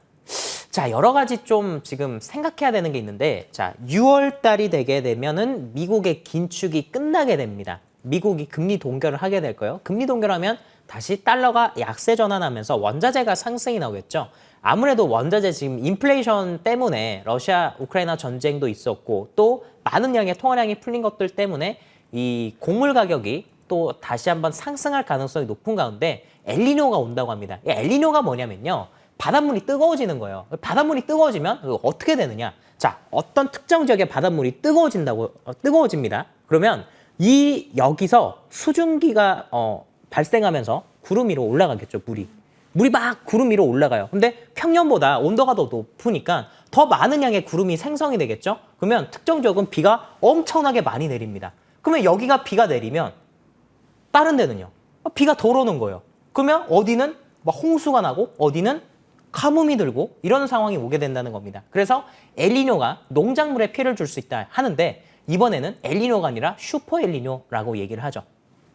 자, 여러 가지 좀 지금 생각해야 되는 게 있는데, 자, 6월 달이 되게 되면은 미국의 긴축이 끝나게 됩니다. 미국이 금리 동결을 하게 될 거예요. 금리 동결하면 다시 달러가 약세 전환하면서 원자재가 상승이 나오겠죠. 아무래도 원자재 지금 인플레이션 때문에 러시아 우크라이나 전쟁도 있었고 또 많은 양의 통화량이 풀린 것들 때문에 이 곡물 가격이 또 다시 한번 상승할 가능성이 높은 가운데 엘니뇨가 온다고 합니다. 이 엘니뇨가 뭐냐면요. 바닷물이 뜨거워지는 거예요. 바닷물이 뜨거워지면 어떻게 되느냐? 자, 어떤 특정 지역의 바닷물이 뜨거워집니다. 그러면 이 여기서 수증기가 발생하면서 구름 위로 올라가겠죠, 물이 막 구름 위로 올라가요. 근데 평년보다 온도가 더 높으니까 더 많은 양의 구름이 생성이 되겠죠? 그러면 특정 지역은 비가 엄청나게 많이 내립니다. 그러면 여기가 비가 내리면 다른 데는요? 비가 덜 오는 거예요. 그러면 어디는 막 홍수가 나고 어디는 가뭄이 들고 이런 상황이 오게 된다는 겁니다. 그래서 엘니뇨가 농작물에 피해를 줄 수 있다 하는데 이번에는 엘니뇨가 아니라 슈퍼 엘니뇨라고 얘기를 하죠.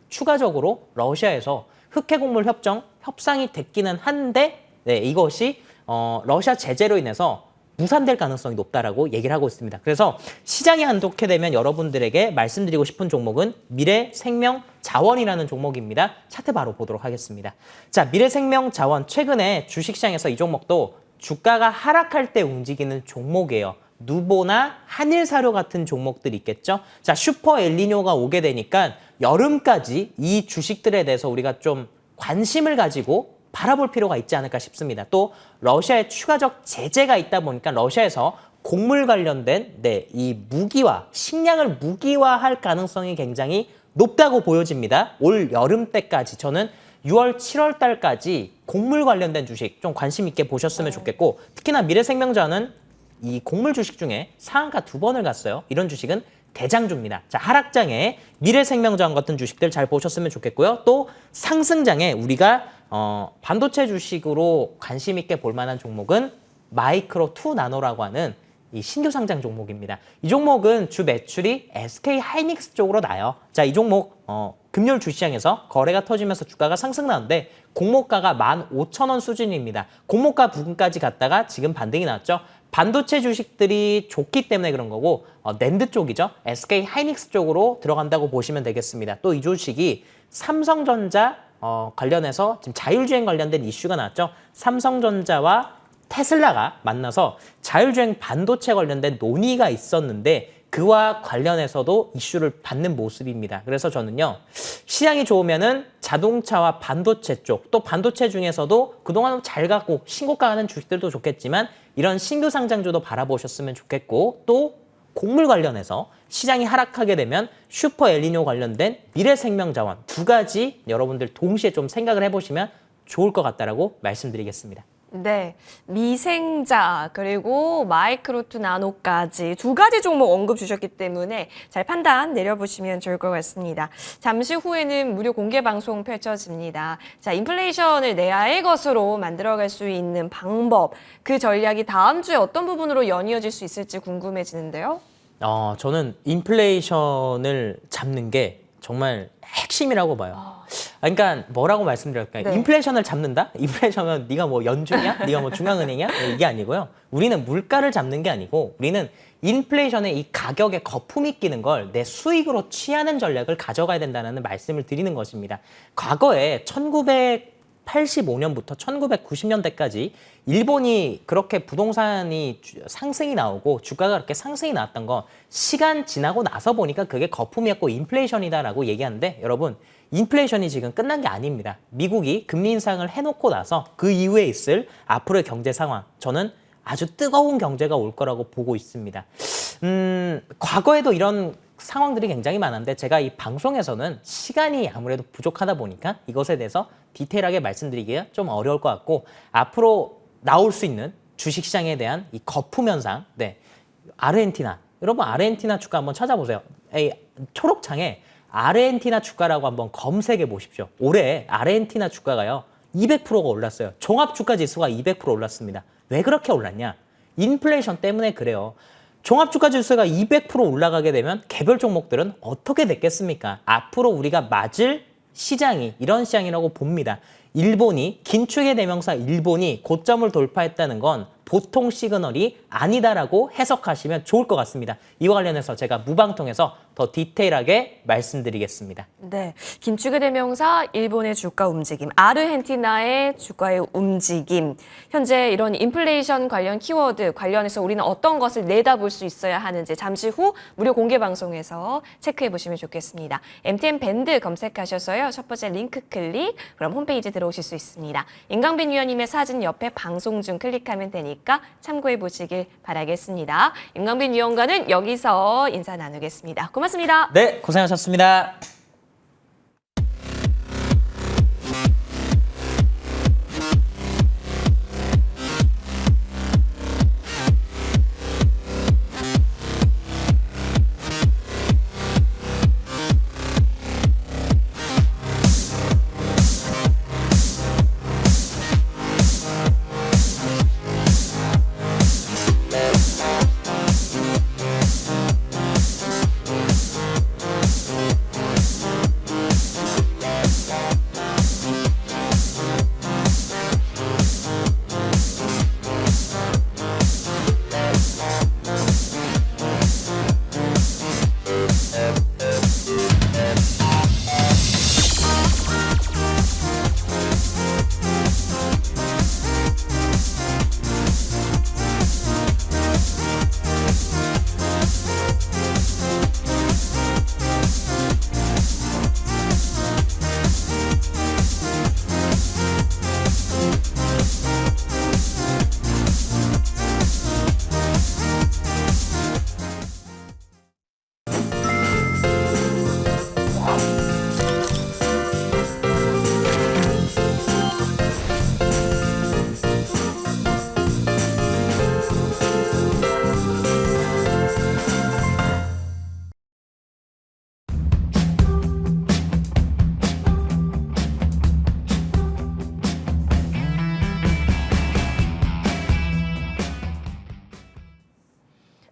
추가적으로 러시아에서 흑해곡물 협상이 됐기는 한데 네, 이것이 러시아 제재로 인해서 무산될 가능성이 높다라고 얘기를 하고 있습니다. 그래서 시장이 안 좋게 되면 여러분들에게 말씀드리고 싶은 종목은 미래생명자원이라는 종목입니다. 차트 바로 보도록 하겠습니다. 자, 미래생명자원 최근에 주식시장에서 이 종목도 주가가 하락할 때 움직이는 종목이에요. 누보나 한일사료 같은 종목들이 있겠죠. 자, 슈퍼 엘니뇨가 오게 되니까 여름까지 이 주식들에 대해서 우리가 좀 관심을 가지고 바라볼 필요가 있지 않을까 싶습니다. 또 러시아의 추가적 제재가 있다 보니까 러시아에서 곡물 관련된 이 무기화, 식량을 무기화할 가능성이 굉장히 높다고 보여집니다. 올 여름 때까지 저는 6월, 7월 달까지 곡물 관련된 주식 좀 관심 있게 보셨으면 좋겠고 특히나 미래생명자는 이 곡물 주식 중에 상한가 2번을 갔어요. 이런 주식은 대장주입니다. 자, 하락장에 미래생명자원 같은 주식들 잘 보셨으면 좋겠고요. 또 상승장에 우리가 반도체 주식으로 관심 있게 볼 만한 종목은 마이크로 2 나노라고 하는 이 신규 상장 종목입니다. 이 종목은 주 매출이 SK 하이닉스 쪽으로 나요. 자, 이 종목 금요일 주시장에서 거래가 터지면서 주가가 상승 나는데 공모가가 15,000원 수준입니다. 공모가 부근까지 갔다가 지금 반등이 나왔죠. 반도체 주식들이 좋기 때문에 그런 거고 낸드 쪽이죠. SK 하이닉스 쪽으로 들어간다고 보시면 되겠습니다. 또 이 주식이 삼성전자 관련해서 지금 자율주행 관련된 이슈가 나왔죠. 삼성전자와 테슬라가 만나서 자율주행 반도체 관련된 논의가 있었는데 그와 관련해서도 이슈를 받는 모습입니다. 그래서 저는요. 시장이 좋으면은 자동차와 반도체 쪽, 또 반도체 중에서도 그동안 잘 갖고 신고가 하는 주식들도 좋겠지만 이런 신규 상장주도 바라보셨으면 좋겠고 또 곡물 관련해서 시장이 하락하게 되면 슈퍼 엘니뇨 관련된 미래생명자원 2가지 여러분들 동시에 좀 생각을 해보시면 좋을 것 같다라고 말씀드리겠습니다. 네, 미생자 그리고 마이크로2 나노까지 2가지 종목 언급 주셨기 때문에 잘 판단 내려보시면 좋을 것 같습니다. 잠시 후에는 무료 공개 방송 펼쳐집니다. 자, 인플레이션을 내야의 것으로 만들어갈 수 있는 방법, 그 전략이 다음 주에 어떤 부분으로 연이어질 수 있을지 궁금해지는데요. 저는 인플레이션을 잡는 게 정말 핵심이라고 봐요. 그러니까 뭐라고 말씀드릴까요? 네. 인플레이션을 잡는다? 인플레이션은 네가 뭐 연준이야? 네가 뭐 중앙은행이야? 이게 아니고요. 우리는 물가를 잡는 게 아니고 우리는 인플레이션의 이 가격에 거품이 끼는 걸 내 수익으로 취하는 전략을 가져가야 된다는 말씀을 드리는 것입니다. 과거에 1985년부터 1990년대까지 일본이 그렇게 부동산이 상승이 나오고 주가가 그렇게 상승이 나왔던 거 시간 지나고 나서 보니까 그게 거품이었고 인플레이션이다라고 얘기하는데 여러분 인플레이션이 지금 끝난 게 아닙니다. 미국이 금리 인상을 해놓고 나서 그 이후에 있을 앞으로의 경제 상황 저는 아주 뜨거운 경제가 올 거라고 보고 있습니다. 과거에도 이런 상황들이 굉장히 많은데 제가 이 방송에서는 시간이 아무래도 부족하다 보니까 이것에 대해서 디테일하게 말씀드리기가 좀 어려울 것 같고 앞으로 나올 수 있는 주식시장에 대한 이 거품 현상, 네, 아르헨티나, 여러분 아르헨티나 주가 한번 찾아보세요. 초록창에 아르헨티나 주가라고 한번 검색해 보십시오. 올해 아르헨티나 주가가요 200%가 올랐어요. 종합주가지수가 200% 올랐습니다. 왜 그렇게 올랐냐? 인플레이션 때문에 그래요. 종합주가지수가 200% 올라가게 되면 개별 종목들은 어떻게 됐겠습니까? 앞으로 우리가 맞을 시장이 이런 시장이라고 봅니다. 일본이 긴축의 대명사 일본이 고점을 돌파했다는 건 보통 시그널이 아니다라고 해석하시면 좋을 것 같습니다. 이와 관련해서 제가 무방통해서 더 디테일하게 말씀드리겠습니다. 네, 긴축의 대명사 일본의 주가 움직임, 아르헨티나의 주가의 움직임. 현재 이런 인플레이션 관련 키워드 관련해서 우리는 어떤 것을 내다볼 수 있어야 하는지 잠시 후 무료 공개 방송에서 체크해 보시면 좋겠습니다. MTN 밴드 검색하셔서요. 첫 번째 링크 클릭, 그럼 홈페이지 들어오실 수 있습니다. 임강빈 위원님의 사진 옆에 방송 중 클릭하면 되니까 참고해 보시길 바라겠습니다. 임강빈 위원과는 여기서 인사 나누겠습니다. 고맙습니다. 네, 고생하셨습니다.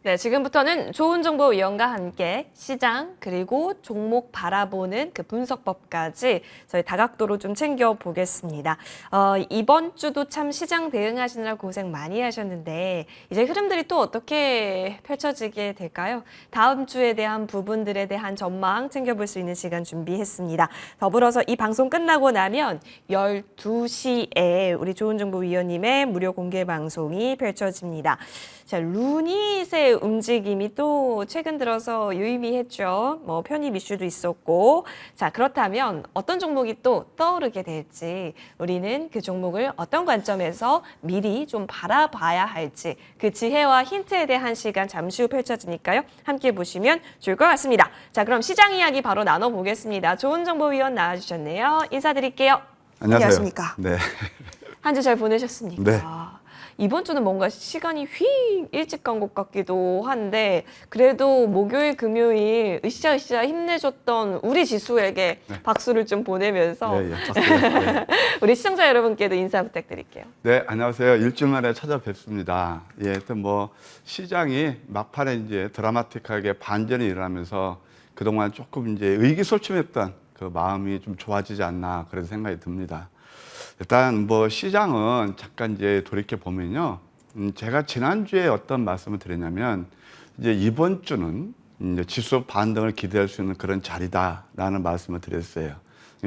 네, 지금부터는 좋은 정보 위원과 함께 시장 그리고 종목 바라보는 그 분석법까지 저희 다각도로 좀 챙겨보겠습니다. 이번 주도 참 시장 대응하시느라 고생 많이 하셨는데 이제 흐름들이 또 어떻게 펼쳐지게 될까요? 다음 주에 대한 부분들에 대한 전망 챙겨볼 수 있는 시간 준비했습니다. 더불어서 이 방송 끝나고 나면 12시에 우리 좋은 정보 위원님의 무료 공개 방송이 펼쳐집니다. 자, 루닛의 움직임이 또 최근 들어서 유의미했죠. 뭐 편입 이슈도 있었고. 자, 그렇다면 어떤 종목이 또 떠오르게 될지 우리는 그 종목을 어떤 관점에서 미리 좀 바라봐야 할지 그 지혜와 힌트에 대한 시간 잠시 후 펼쳐지니까요. 함께 보시면 좋을 것 같습니다. 자, 그럼 시장 이야기 바로 나눠보겠습니다. 좋은 정보위원 나와주셨네요. 인사드릴게요. 안녕하세요. 안녕하십니까? 네. 한 주 잘 보내셨습니까? 네. 이번 주는 뭔가 시간이 휙 일찍 간 것 같기도 한데 그래도 목요일, 금요일 으쌰으쌰 힘내줬던 우리 지수에게 네. 박수를 좀 보내면서 예, 예. 네. 우리 시청자 여러분께도 인사 부탁드릴게요. 네, 안녕하세요. 일주일 만에 찾아뵙습니다. 예, 하여튼 뭐 시장이 막판에 이제 드라마틱하게 반전이 일어나면서 그동안 조금 이제 의기소침했던 그 마음이 좀 좋아지지 않나 그런 생각이 듭니다. 일단 뭐 시장은 잠깐 이제 돌이켜 보면요. 제가 지난주에 어떤 말씀을 드렸냐면 이제 이번 주는 이제 지수 반등을 기대할 수 있는 그런 자리다라는 말씀을 드렸어요.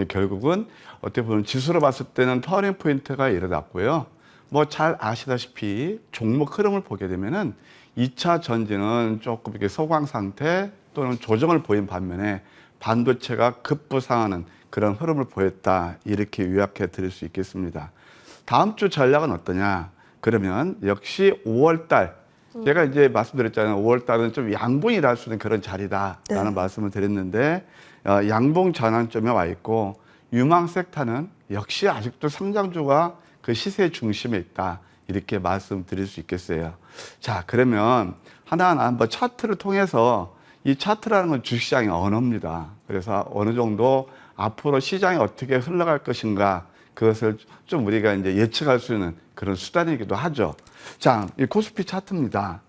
결국은 어떻게 보면 지수로 봤을 때는 터닝 포인트가 일어났고요. 뭐 잘 아시다시피 종목 흐름을 보게 되면은 2차 전지는 조금 이렇게 소강 상태 또는 조정을 보인 반면에 반도체가 급부상하는 그런 흐름을 보였다. 이렇게 요약해 드릴 수 있겠습니다. 다음 주 전략은 어떠냐? 그러면 역시 5월 달 제가 이제 말씀드렸잖아요. 5월 달은 좀 양봉이 날 수 있는 그런 자리다라는 말씀을 드렸는데 양봉 전환점에 와 있고 유망 섹터는 역시 아직도 상장주가 그 시세 중심에 있다. 이렇게 말씀드릴 수 있겠어요. 자, 그러면 하나하나 한번 차트를 통해서 이 차트라는 건 주식시장의 언어입니다. 그래서 어느 정도 앞으로 시장이 어떻게 흘러갈 것인가 그것을 좀 우리가 이제 예측할 수 있는 그런 수단이기도 하죠. 자, 이 코스피 차트입니다.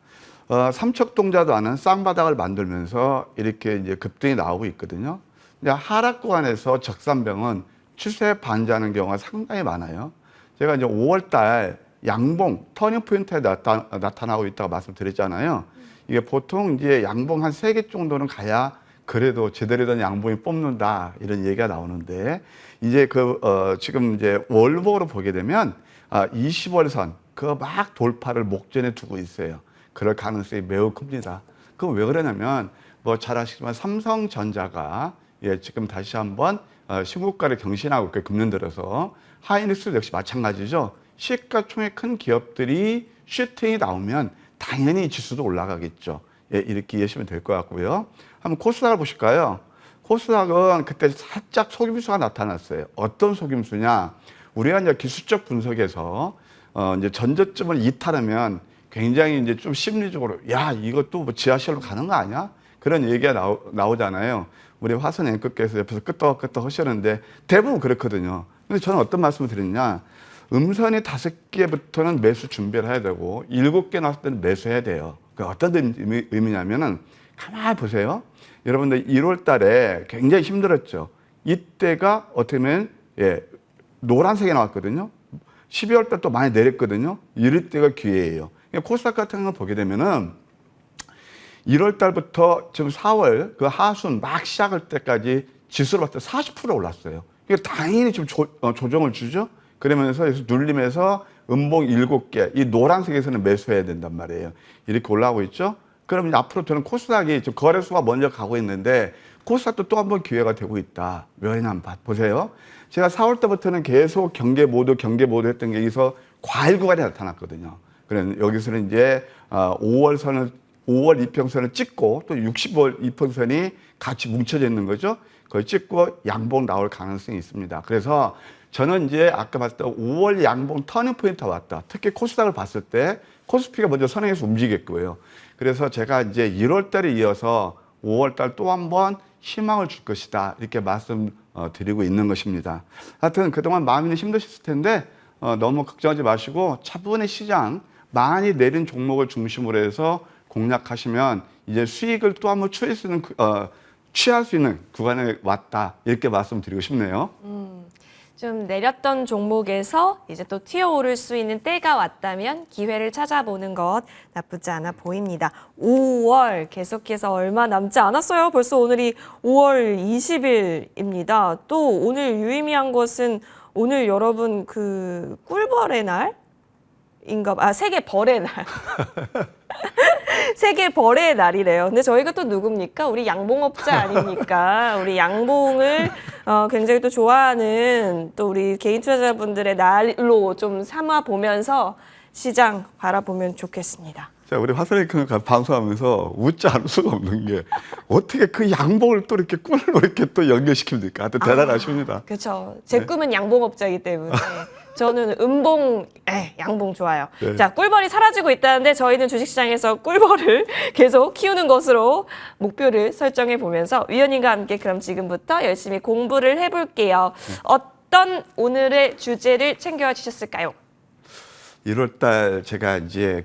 삼척동자도 않은 쌍바닥을 만들면서 이렇게 이제 급등이 나오고 있거든요. 근데 하락 구간에서 적산병은 추세 반전하는 경우가 상당히 많아요. 제가 이제 5월 달 양봉, 터닝 포인트에 나타나고 있다고 말씀드렸잖아요. 이게 보통 이제 양봉 한 3개 정도는 가야 그래도 제대로 된 양봉이 뽑는다 이런 얘기가 나오는데 이제 지금 이제 월봉으로 보게 되면 20월선 그 막 돌파를 목전에 두고 있어요. 그럴 가능성이 매우 큽니다. 그럼 왜 그러냐면 뭐 잘 아시지만 삼성전자가 지금 다시 한번 신고가를 경신하고 있고 금년 들어서 하이닉스도 역시 마찬가지죠. 시가총액 큰 기업들이 슈팅이 나오면 당연히 지수도 올라가겠죠. 이렇게 이해하시면 될 것 같고요. 한번 코스닥을 보실까요? 코스닥은 그때 살짝 속임수가 나타났어요. 어떤 속임수냐? 우리가 이제 기술적 분석에서 이제 전저점을 이탈하면 굉장히 이제 좀 심리적으로 야 이것도 뭐 지하실로 가는 거 아니야? 그런 얘기가 나오잖아요. 우리 화선 앵커께서 옆에서 끄떡끄떡 하시는데 대부분 그렇거든요. 근데 저는 어떤 말씀을 드렸냐? 음선이 5개부터는 매수 준비를 해야 되고 7개 나왔을 때는 매수해야 돼요. 그 어떤 의미냐면은 가만히 보세요. 여러분들 1월 달에 굉장히 힘들었죠. 이때가 어떻게 보면 노란색이 나왔거든요. 12월 달 또 많이 내렸거든요. 이럴 때가 기회예요. 코스닥 같은 거 보게 되면은 1월 달부터 지금 4월 그 하순 막 시작할 때까지 지수로 봤을 때 40% 올랐어요. 이게 당연히 좀 조정을 주죠. 그러면서 눌림에서 음봉 7개, 이 노란색에서는 매수해야 된단 말이에요. 이렇게 올라오고 있죠. 그럼 이제 앞으로 저는 코스닥이 지금 거래소가 먼저 가고 있는데 코스닥도 또 한 번 기회가 되고 있다. 왜냐면 보세요. 제가 4월 때부터는 계속 경계 모드 했던 게 여기서 과일 구간이 나타났거든요. 그래서 여기서는 이제 5월 이평선을 찍고 또 60월 이평선이 같이 뭉쳐져 있는 거죠. 그걸 찍고 양봉 나올 가능성이 있습니다. 그래서 저는 이제 아까 봤을 때 5월 양봉 터닝 포인트가 왔다. 특히 코스닥을 봤을 때 코스피가 먼저 선행해서 움직였고요. 그래서 제가 이제 1월 달에 이어서 5월 달 또 한 번 희망을 줄 것이다. 이렇게 말씀드리고 있는 것입니다. 하여튼 그동안 마음이 힘드셨을 텐데 너무 걱정하지 마시고 차분히 시장 많이 내린 종목을 중심으로 해서 공략하시면 이제 수익을 또 한 번 취할 수 있는 구간에 왔다. 이렇게 말씀드리고 싶네요. 좀 내렸던 종목에서 이제 또 튀어오를 수 있는 때가 왔다면 기회를 찾아보는 것 나쁘지 않아 보입니다. 5월 계속해서 얼마 남지 않았어요. 벌써 오늘이 5월 20일입니다. 또 오늘 유의미한 것은 오늘 여러분 그 꿀벌의 날인가 세계 벌의 날. 세계 벌의 날이래요. 근데 저희가 또 누굽니까? 우리 양봉업자 아닙니까? 우리 양봉을 굉장히 또 좋아하는 또 우리 개인 투자자분들의 날로 좀 삼아 보면서 시장 바라보면 좋겠습니다. 자, 우리 화선이크 방송하면서 웃지 않을 수가 없는 게 어떻게 그 양봉을 또 이렇게 꿀로 이렇게 또 연결시킵니까? 하여튼 대단하십니다. 그렇죠. 제 꿈은 양봉업자이기 때문에 저는 양봉 좋아요. 네. 자, 꿀벌이 사라지고 있다는데 저희는 주식시장에서 꿀벌을 계속 키우는 것으로 목표를 설정해 보면서 위원님과 함께 그럼 지금부터 열심히 공부를 해볼게요. 어떤 오늘의 주제를 챙겨와 주셨을까요? 1월 달 제가 이제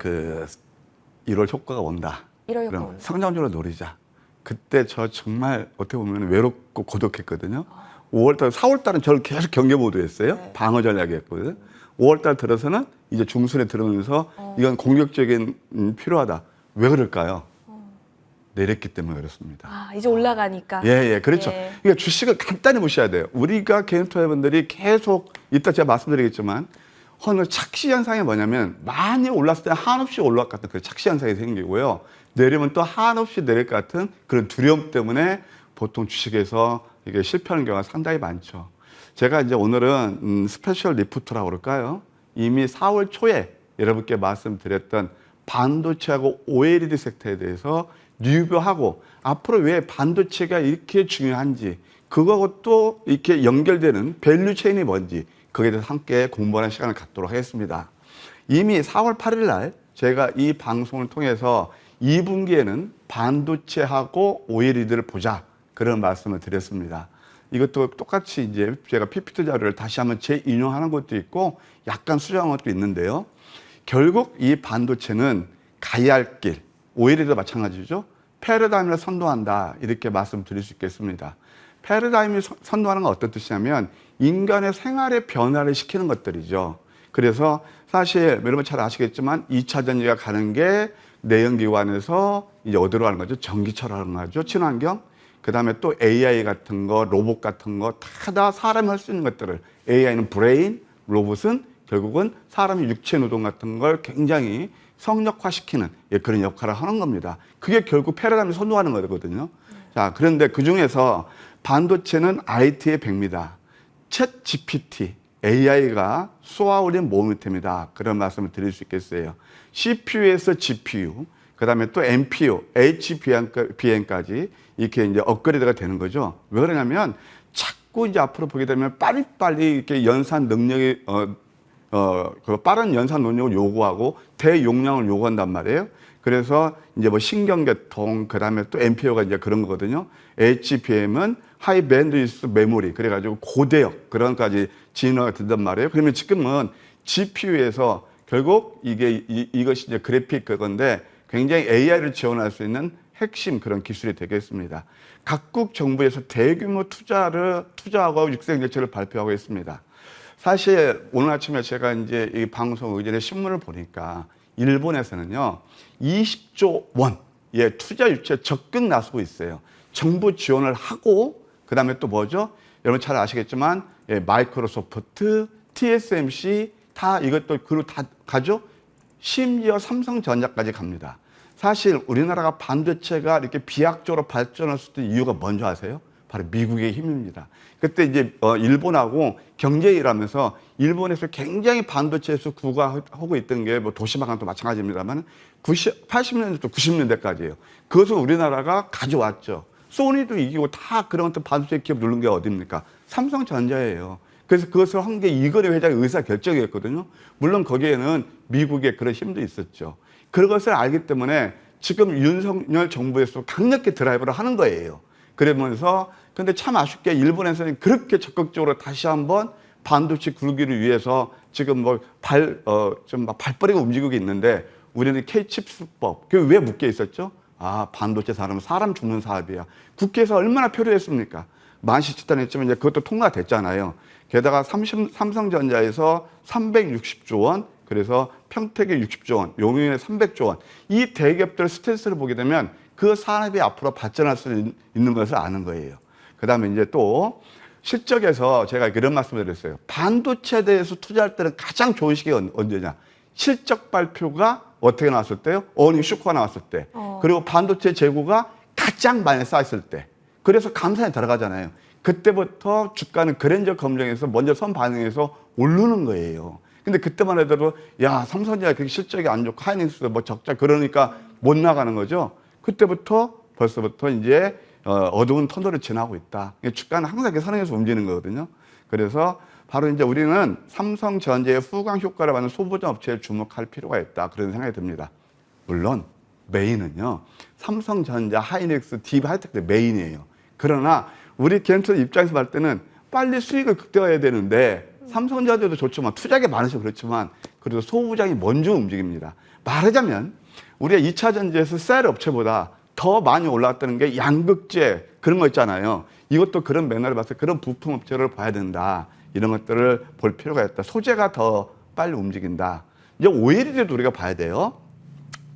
1월 효과가 온다. 1월 효과 그럼 온다. 성장주로 노리자. 그때 저 정말 어떻게 보면 외롭고 고독했거든요. 5월달, 4월달은 저를 계속 경계 모드였어요. 네. 방어 전략이었거든요. 5월달 들어서는 이제 중순에 들어오면서 이건 공격적인 필요하다. 왜 그럴까요? 내렸기 때문에 그렇습니다. 이제 올라가니까. 그렇죠. 예. 그러니까 주식을 간단히 보셔야 돼요. 우리가 개인 투자자분들이 계속 이따 제가 말씀드리겠지만 어느 착시 현상이 뭐냐면 많이 올랐을 때 한없이 올라갈 것 같은 그 착시 현상이 생기고요. 내리면 또 한없이 내릴 것 같은 그런 두려움 때문에 보통 주식에서 이게 실패하는 경우가 상당히 많죠. 제가 이제 오늘은 스페셜 리프트라고 그럴까요? 이미 4월 초에 여러분께 말씀드렸던 반도체하고 OLED 섹터에 대해서 리뷰하고 앞으로 왜 반도체가 이렇게 중요한지 그거하고 또 이렇게 연결되는 밸류 체인이 뭔지 거기에 대해서 함께 공부하는 시간을 갖도록 하겠습니다. 이미 4월 8일 날 제가 이 방송을 통해서 2분기에는 반도체하고 OLED를 보자 그런 말씀을 드렸습니다. 이것도 똑같이 이제 제가 PPT 자료를 다시 한번 재인용하는 것도 있고 약간 수정한 것도 있는데요. 결국 이 반도체는 가야 할 길, OLED도 마찬가지죠. 패러다임을 선도한다 이렇게 말씀드릴 수 있겠습니다. 패러다임을 선도하는 건 어떤 뜻이냐면 인간의 생활의 변화를 시키는 것들이죠. 그래서 사실 여러분 잘 아시겠지만 2차 전지가 가는 게 내연기관에서 이제 어디로 가는 거죠? 전기차로 가는 거죠. 친환경. 그다음에 또 AI 같은 거, 로봇 같은 거 다 사람이 할 수 있는 것들을 AI는 브레인, 로봇은 결국은 사람의 육체 노동 같은 걸 굉장히 성역화시키는 그런 역할을 하는 겁니다. 그게 결국 패러다임을 선도하는 거거든요. 자, 그런데 그 중에서 반도체는 IT의 백미다. 챗 GPT, AI가 쏘아올린 모멘텀이다. 그런 말씀을 드릴 수 있겠어요. CPU에서 GPU, 그 다음에 또 NPU, HBM까지 이렇게 이제 업그레이드가 되는 거죠. 왜 그러냐면 자꾸 이제 앞으로 보게 되면 빨리빨리 이렇게 연산 능력이, 그 빠른 연산 능력을 요구하고 대용량을 요구한단 말이에요. 그래서 이제 뭐 신경계통, 그 다음에 또 NPU가 이제 그런 거거든요. HBM은 하이 밴드위스 메모리, 그래가지고 고대역, 그런 까지 진화가 된단 말이에요. 그러면 지금은 GPU에서 결국 이것이 이제 그래픽 그건데 굉장히 AI를 지원할 수 있는 핵심 그런 기술이 되겠습니다. 각국 정부에서 대규모 투자하고 육성정책을 발표하고 있습니다. 사실 오늘 아침에 제가 이제 이 방송 의전에 신문을 보니까 일본에서는요 20조 원의 투자 유치에 적극 나서고 있어요. 정부 지원을 하고 그 다음에 또 뭐죠? 여러분 잘 아시겠지만 마이크로소프트, TSMC 다 이것도 그리고 다 가죠. 심지어 삼성전자까지 갑니다. 사실 우리나라가 반도체가 이렇게 비약적으로 발전할 수 있는 이유가 뭔지 아세요? 바로 미국의 힘입니다. 그때 이제 일본하고 경제 일하면서 일본에서 굉장히 반도체에서 구가하고 있던 게 뭐 도시마강도 마찬가지입니다만 80년대부터 90년대까지예요. 그것을 우리나라가 가져왔죠. 소니도 이기고 다 그런 반도체 기업 누른 게 어딥니까? 삼성전자예요. 그래서 그것을 한 게 이건희 회장의 의사결정이었거든요. 물론 거기에는 미국의 그런 힘도 있었죠. 그것을 알기 때문에 지금 윤석열 정부에서 강력히 드라이브를 하는 거예요. 그러면서 근데 참 아쉽게 일본에서는 그렇게 적극적으로 다시 한번 반도체 굴기를 위해서 지금 뭐 좀 발빠르게 움직이고 있는데 우리는 K-칩스법 그게 왜 묶여 있었죠? 아, 반도체 산업은 사람 죽는 사업이야. 국회에서 얼마나 표류했습니까? 만시치탄했지만 이제 그것도 통과됐잖아요. 게다가 삼성전자에서 360조 원, 그래서 평택에 60조 원, 용인에 300조 원. 이 대기업들 스탠스를 보게 되면 그 산업이 앞으로 발전할 수 있는 것을 아는 거예요. 그 다음에 이제 또 실적에서 제가 그런 말씀을 드렸어요. 반도체에 대해서 투자할 때는 가장 좋은 시기가 언제냐? 실적 발표가 어떻게 나왔을 때요? 어닝 슈퍼가 나왔을 때. 그리고 반도체 재고가 가장 많이 쌓였을 때. 그래서 감산에 들어가잖아요. 그때부터 주가는 그랜저 검증에서 먼저 선 반응해서 오르는 거예요. 근데 그때만 해도 야, 삼성전자 그렇게 실적이 안 좋고 하이닉스 뭐 적자 그러니까 못 나가는 거죠. 그때부터 벌써부터 이제 어두운 터널을 지나고 있다. 주가는 항상 이렇게 선행해서 움직이는 거거든요. 그래서 바로 이제 우리는 삼성전자의 후광 효과를 받는 소부장 업체에 주목할 필요가 있다. 그런 생각이 듭니다. 물론 메인은요. 삼성전자, 하이닉스, DB, 하이텍 메인이에요. 그러나 우리 개인투자 입장에서 볼 때는 빨리 수익을 극대화해야 되는데 삼성전자도 좋지만 투자가 많으셔서 그렇지만 그래도 소부장이 먼저 움직입니다. 말하자면 우리가 2차 전지에서 셀 업체보다 더 많이 올라왔다는 게 양극재 그런 거 있잖아요. 이것도 그런 맥락을 봐서 그런 부품 업체를 봐야 된다. 이런 것들을 볼 필요가 있다. 소재가 더 빨리 움직인다. 이제 OLED도 우리가 봐야 돼요.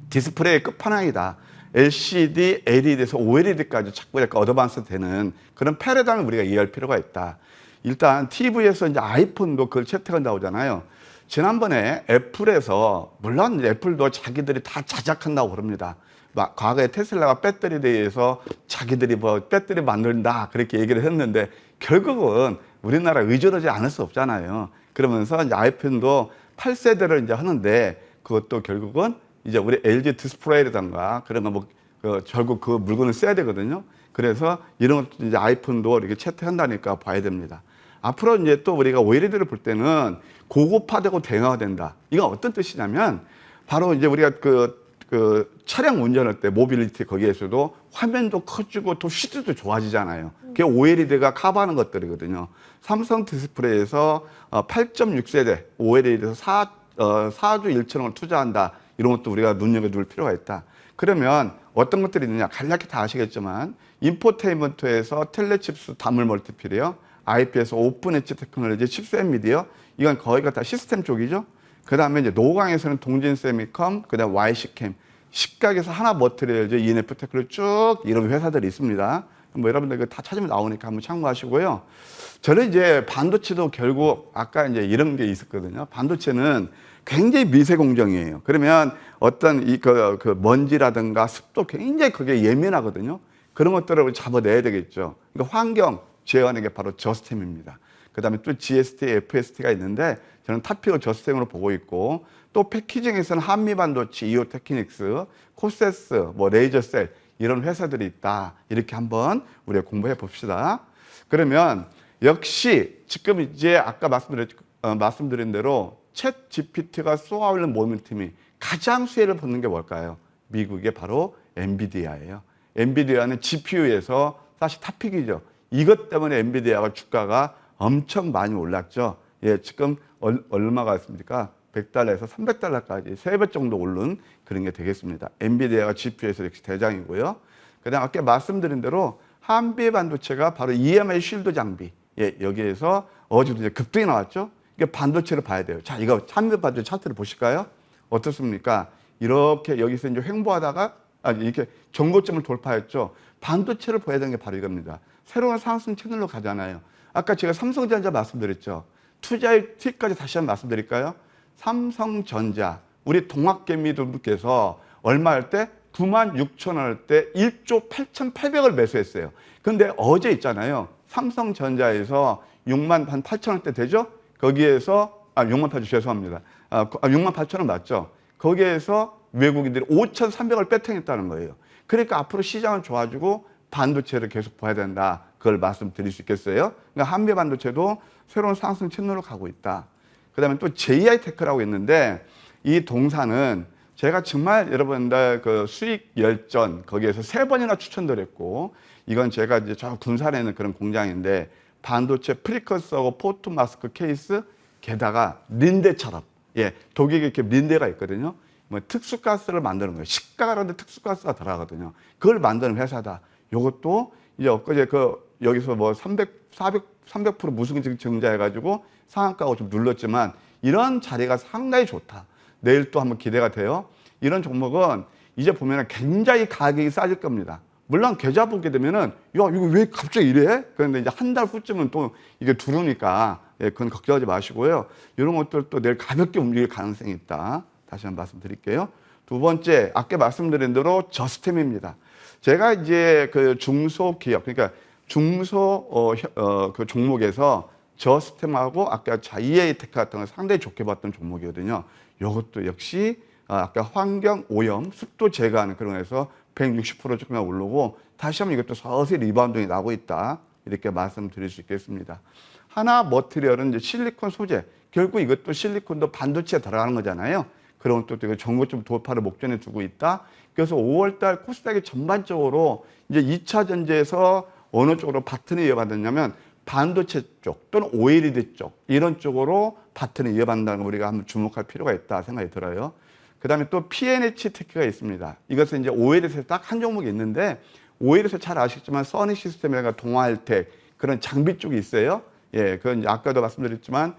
디스플레이의 끝판왕이다. LCD, LED에서 OLED까지 자꾸 약간 어드밴스 되는 그런 패러다임을 우리가 이해할 필요가 있다. 일단 TV에서 이제 아이폰도 그걸 채택한 나오잖아요. 지난번에 애플에서 물론 애플도 자기들이 다 자작한다고 그럽니다. 과거에 테슬라가 배터리에 대해서 자기들이 뭐 배터리 만든다 그렇게 얘기를 했는데 결국은 우리나라 의존하지 않을 수 없잖아요. 그러면서 이제 아이폰도 8세대를 이제 하는데 그것도 결국은 이제 우리 LG 디스플레이라든가 그런 거 뭐 결국 그 물건을 써야 되거든요. 그래서 이런 것도 이제 아이폰도 이렇게 채택한다니까 봐야 됩니다. 앞으로 이제 또 우리가 OLED를 볼 때는 고급화되고 대형화된다. 이건 어떤 뜻이냐면 바로 이제 우리가 그 차량 운전할 때 모빌리티 거기에서도 화면도 커지고 또 시트도 좋아지잖아요. 그게 OLED가 커버하는 것들이거든요. 삼성 디스플레이에서 8.6세대 OLED에서 4조 1천억을 투자한다. 이런 것도 우리가 눈여겨둘 필요가 있다. 그러면 어떤 것들이 있느냐? 간략히 다 아시겠지만 인포테인먼트에서 텔레칩스 다물 멀티필이요. IP에서 오픈 엣지 테크놀로지 칩셋 미디어 이건 거의가 다 시스템 쪽이죠. 그 다음에 이제 노광에서는 동진 세미컴, 그 다음 YC캠, 식각에서 하나 머트리얼즈, ENF테크를 쭉 이런 회사들이 있습니다. 뭐 여러분들 이거 다 찾으면 나오니까 한번 참고하시고요. 저는 이제 반도체도 결국 아까 이제 이런 게 있었거든요. 반도체는 굉장히 미세 공정이에요. 그러면 어떤 그 먼지라든가 습도 굉장히 그게 예민하거든요. 그런 것들을 잡아내야 되겠죠. 그러니까 환경 제어하는 게 바로 저스템입니다. 그 다음에 또 GST, FST가 있는데 저는 탑픽을 저스템으로 보고 있고 또 패키징에서는 한미반도체, 이오테크닉스, 코세스, 뭐 레이저셀 이런 회사들이 있다. 이렇게 한번 우리가 공부해 봅시다. 그러면 역시 지금 이제 아까 말씀드린 대로 챗 GPT가 쏘아올린 모멘텀이 가장 수혜를 받는 게 뭘까요? 미국의 바로 엔비디아예요. 엔비디아는 GPU에서 사실 탑픽이죠. 이것 때문에 엔비디아가 주가가 엄청 많이 올랐죠. 예, 지금 얼마가 있습니까? $100에서 $300까지 3배 정도 오른 그런 게 되겠습니다. 엔비디아가 GPU에서 역시 대장이고요. 그다음 아까 말씀드린 대로 한미 반도체가 바로 EMI 쉴드 장비. 예, 여기에서 어제도 이제 급등이 나왔죠. 이게 반도체를 봐야 돼요. 자, 이거 한미 반도체 차트를 보실까요? 어떻습니까? 이렇게 여기서 이제 횡보하다가 이렇게 전고점을 돌파했죠. 반도체를 보여야 되는 게 바로 이겁니다. 새로운 상승 채널로 가잖아요. 아까 제가 삼성전자 말씀드렸죠. 투자의 팁까지 다시 한번 말씀드릴까요? 삼성전자, 우리 동학개미들께서 얼마 할 때? 96,000원 할 때 1조 8,800을 매수했어요. 근데 어제 있잖아요. 삼성전자에서 68,000원대 되죠? 거기에서, 68,000원 죄송합니다. 68,000원 맞죠? 거기에서 외국인들이 5,300을 배팅했다는 거예요. 그러니까 앞으로 시장은 좋아지고 반도체를 계속 봐야 된다. 그걸 말씀드릴 수 있겠어요? 그러니까 한미 반도체도 새로운 상승 채널로 가고 있다. 그 다음에 또 JI테크라고 있는데 이 동사는 제가 정말 여러분들 그 수익 열전 거기에서 3번이나 추천드렸고 이건 제가 이제 저 군산에 있는 그런 공장인데 반도체 프리커서하고 포트 마스크 케이스 게다가 린데처럼 예, 독일에 이렇게 린데가 있거든요. 뭐 특수가스를 만드는 거예요. 식가라는데 특수가스가 들어가거든요. 그걸 만드는 회사다. 요것도 이제 엊그제 여기서 뭐 300% 무슨 증자해가지고 상한가고 좀 눌렀지만 이런 자리가 상당히 좋다. 내일 또 한번 기대가 돼요. 이런 종목은 이제 보면은 굉장히 가격이 싸질 겁니다. 물론 계좌 보게 되면은 야 이거 왜 갑자기 이래? 그런데 이제 한 달 후쯤은 또 이게 두르니까 예, 그건 걱정하지 마시고요. 이런 것들 또 내일 가볍게 움직일 가능성이 있다. 다시 한번 말씀드릴게요. 두 번째 아까 말씀드린 대로 저스템입니다. 제가 이제 그 중소기업 그러니까 중소 그 종목에서 저스템하고 아까 JI테크 같은 거 상당히 좋게 봤던 종목이거든요. 이것도 역시 아까 환경 오염, 습도 제거하는 그런 거에서 160% 조금 오르고 다시 한번 이것도 서서히 리바운딩이 나고 있다. 이렇게 말씀드릴 수 있겠습니다. 하나 머티리얼은 이제 실리콘 소재. 결국 이것도 실리콘도 반도체에 들어가는 거잖아요. 그런 또 전고점 돌파를 목전에 두고 있다. 그래서 5월달 코스닥이 전반적으로 이제 2차 전지에서 어느 쪽으로 바튼을 이어받았냐면 반도체 쪽 또는 OLED 쪽 이런 쪽으로 바튼을 이어받는다는 거 우리가 한번 주목할 필요가 있다 생각이 들어요. 그 다음에 또 PNH 테크가 있습니다. 이것은 이제 OLED에서 딱 한 종목이 있는데 OLED에서 잘 아시겠지만 써니 시스템이라든가 동아일텍 그런 장비 쪽이 있어요. 예, 그건 이제 아까도 말씀드렸지만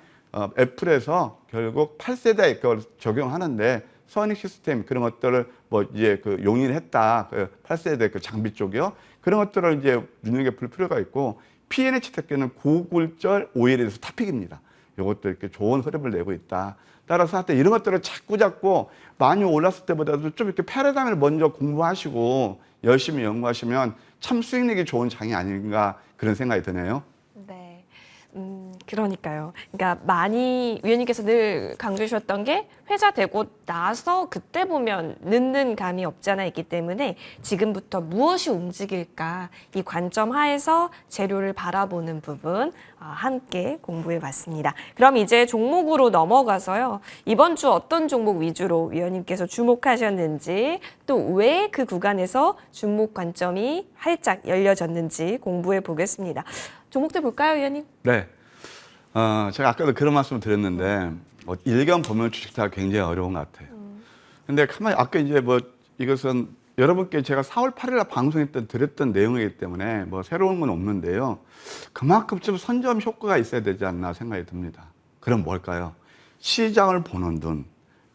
애플에서 결국 8세대 그걸 적용하는데 써니 시스템 그런 것들을 뭐 이제 그 용인했다. 그 8세대 그 장비 쪽이요. 그런 것들을 이제 눈여겨볼 필요가 있고 PNH 테크는 고굴절 OLED에서 탑픽입니다. 이것도 이렇게 좋은 흐름을 내고 있다. 따라서 하여튼 이런 것들을 자꾸 많이 올랐을 때보다도 좀 이렇게 패러다임을 먼저 공부하시고 열심히 연구하시면 참 수익력이 좋은 장이 아닌가 그런 생각이 드네요. 네. 그러니까요. 그러니까 많이 위원님께서 늘 강조해 주셨던 게 회자 되고 나서 그때 보면 늦는 감이 없지 않아 있기 때문에 지금부터 무엇이 움직일까 이 관점 하에서 재료를 바라보는 부분 함께 공부해 봤습니다. 그럼 이제 종목으로 넘어가서요. 이번 주 어떤 종목 위주로 위원님께서 주목하셨는지 또 왜 그 구간에서 주목 관점이 활짝 열려졌는지 공부해 보겠습니다. 종목들 볼까요, 위원님? 네. 제가 아까도 그런 말씀을 드렸는데 일견 보면 주식사가 굉장히 어려운 것 같아요. 근데 가만히 아까 이제 뭐 이것은 여러분께 제가 4월 8일날 방송에 때 드렸던 내용이기 때문에 뭐 새로운 건 없는데요. 그만큼 좀 선점 효과가 있어야 되지 않나 생각이 듭니다. 그럼 뭘까요? 시장을 보는 눈,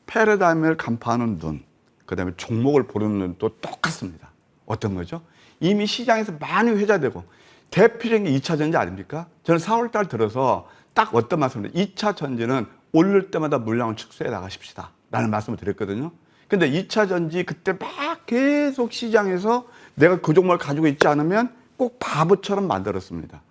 패러다임을 간파하는 눈, 그다음에 종목을 보는 눈도 똑같습니다. 어떤 거죠? 이미 시장에서 많이 회자되고 대표적인 게 2차 전지 아닙니까? 저는 4월 달 들어서 딱 어떤 말씀을 드려요. 2차 전지는 오를 때마다 물량을 축소해 나가십시다 라는 말씀을 드렸거든요. 근데 2차 전지 그때 막 계속 시장에서 내가 그 종목을 가지고 있지 않으면 꼭 바보처럼 만들었습니다.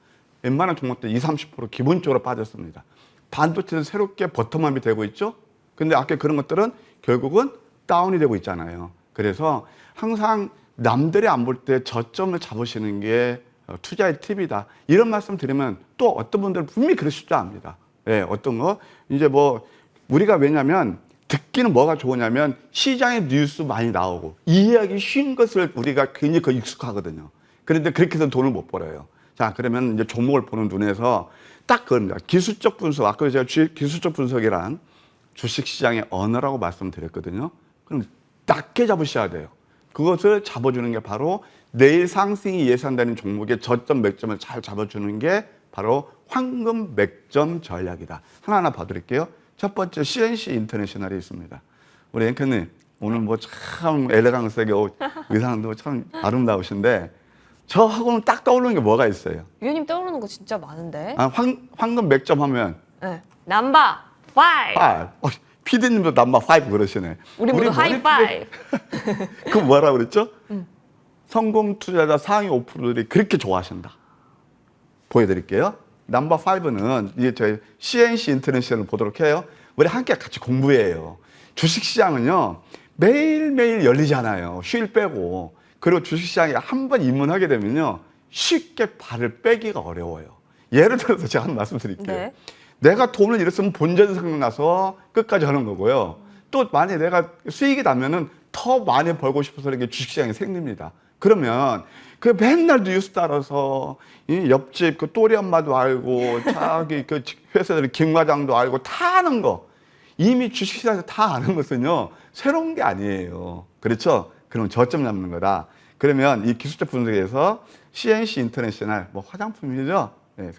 웬만한 종목들 20, 30% 기본적으로 빠졌습니다. 반도체는 새롭게 버텀업이 되고 있죠. 근데 아까 그런 것들은 결국은 다운이 되고 있잖아요. 그래서 항상 남들이 안 볼 때 저점을 잡으시는 게 투자의 팁이다. 이런 말씀 드리면 또 어떤 분들은 분명히 그러실 줄 압니다. 예, 어떤 거? 이제 뭐, 우리가 왜냐면 듣기는 뭐가 좋으냐면 시장에 뉴스 많이 나오고 이해하기 쉬운 것을 우리가 굉장히 그 익숙하거든요. 그런데 그렇게 해서 돈을 못 벌어요. 자, 그러면 이제 종목을 보는 눈에서 딱 그겁니다. 기술적 분석. 아까 제가 기술적 분석이란 주식시장의 언어라고 말씀드렸거든요. 그럼 낮게 잡으셔야 돼요. 그것을 잡아주는 게 바로 내일 상승이 예상되는 종목의 저점 맥점을 잘 잡아주는 게 바로 황금 맥점 전략이다. 하나하나 봐드릴게요. 첫 번째 CNC 인터내셔널이 있습니다. 우리 앵커님 오늘 뭐 참 엘레강스하게 의상도 참 아름다우신데 저하고는 딱 떠오르는 게 뭐가 있어요? 위원님 떠오르는 거 진짜 많은데. 아, 황금 맥점 하면 네. 넘버 5. PD님도 넘버 5 그러시네. 우리 모두 하이파이브. 그 뭐라 그랬죠? 성공 투자자 상위 5%들이 그렇게 좋아하신다. 보여드릴게요. 넘버 5는 이게 저희 CNC 인터내셔널 보도록 해요. 우리 함께 같이 공부해요. 주식시장은요 매일매일 열리잖아요. 휴일 빼고. 그리고 주식시장에 한 번 입문하게 되면요 쉽게 발을 빼기가 어려워요. 예를 들어서 제가 한 말씀 드릴게요. 네. 내가 돈을 잃었으면 본전 생각나서 끝까지 하는 거고요. 또 만약에 내가 수익이 나면은 더 많이 벌고 싶어서 이렇게 주식시장이 생깁니다. 그러면 그 맨날 뉴스 따라서 이 옆집 그 또리 엄마도 알고 자기 그 회사들 김 과장도 알고 다 아는 거 이미 주식시장에서 다 아는 것은요 새로운 게 아니에요. 그렇죠? 그럼 저점 잡는 거다. 그러면 이 기술적 분석에서 CNC 인터내셔널 뭐 화장품이죠. 네,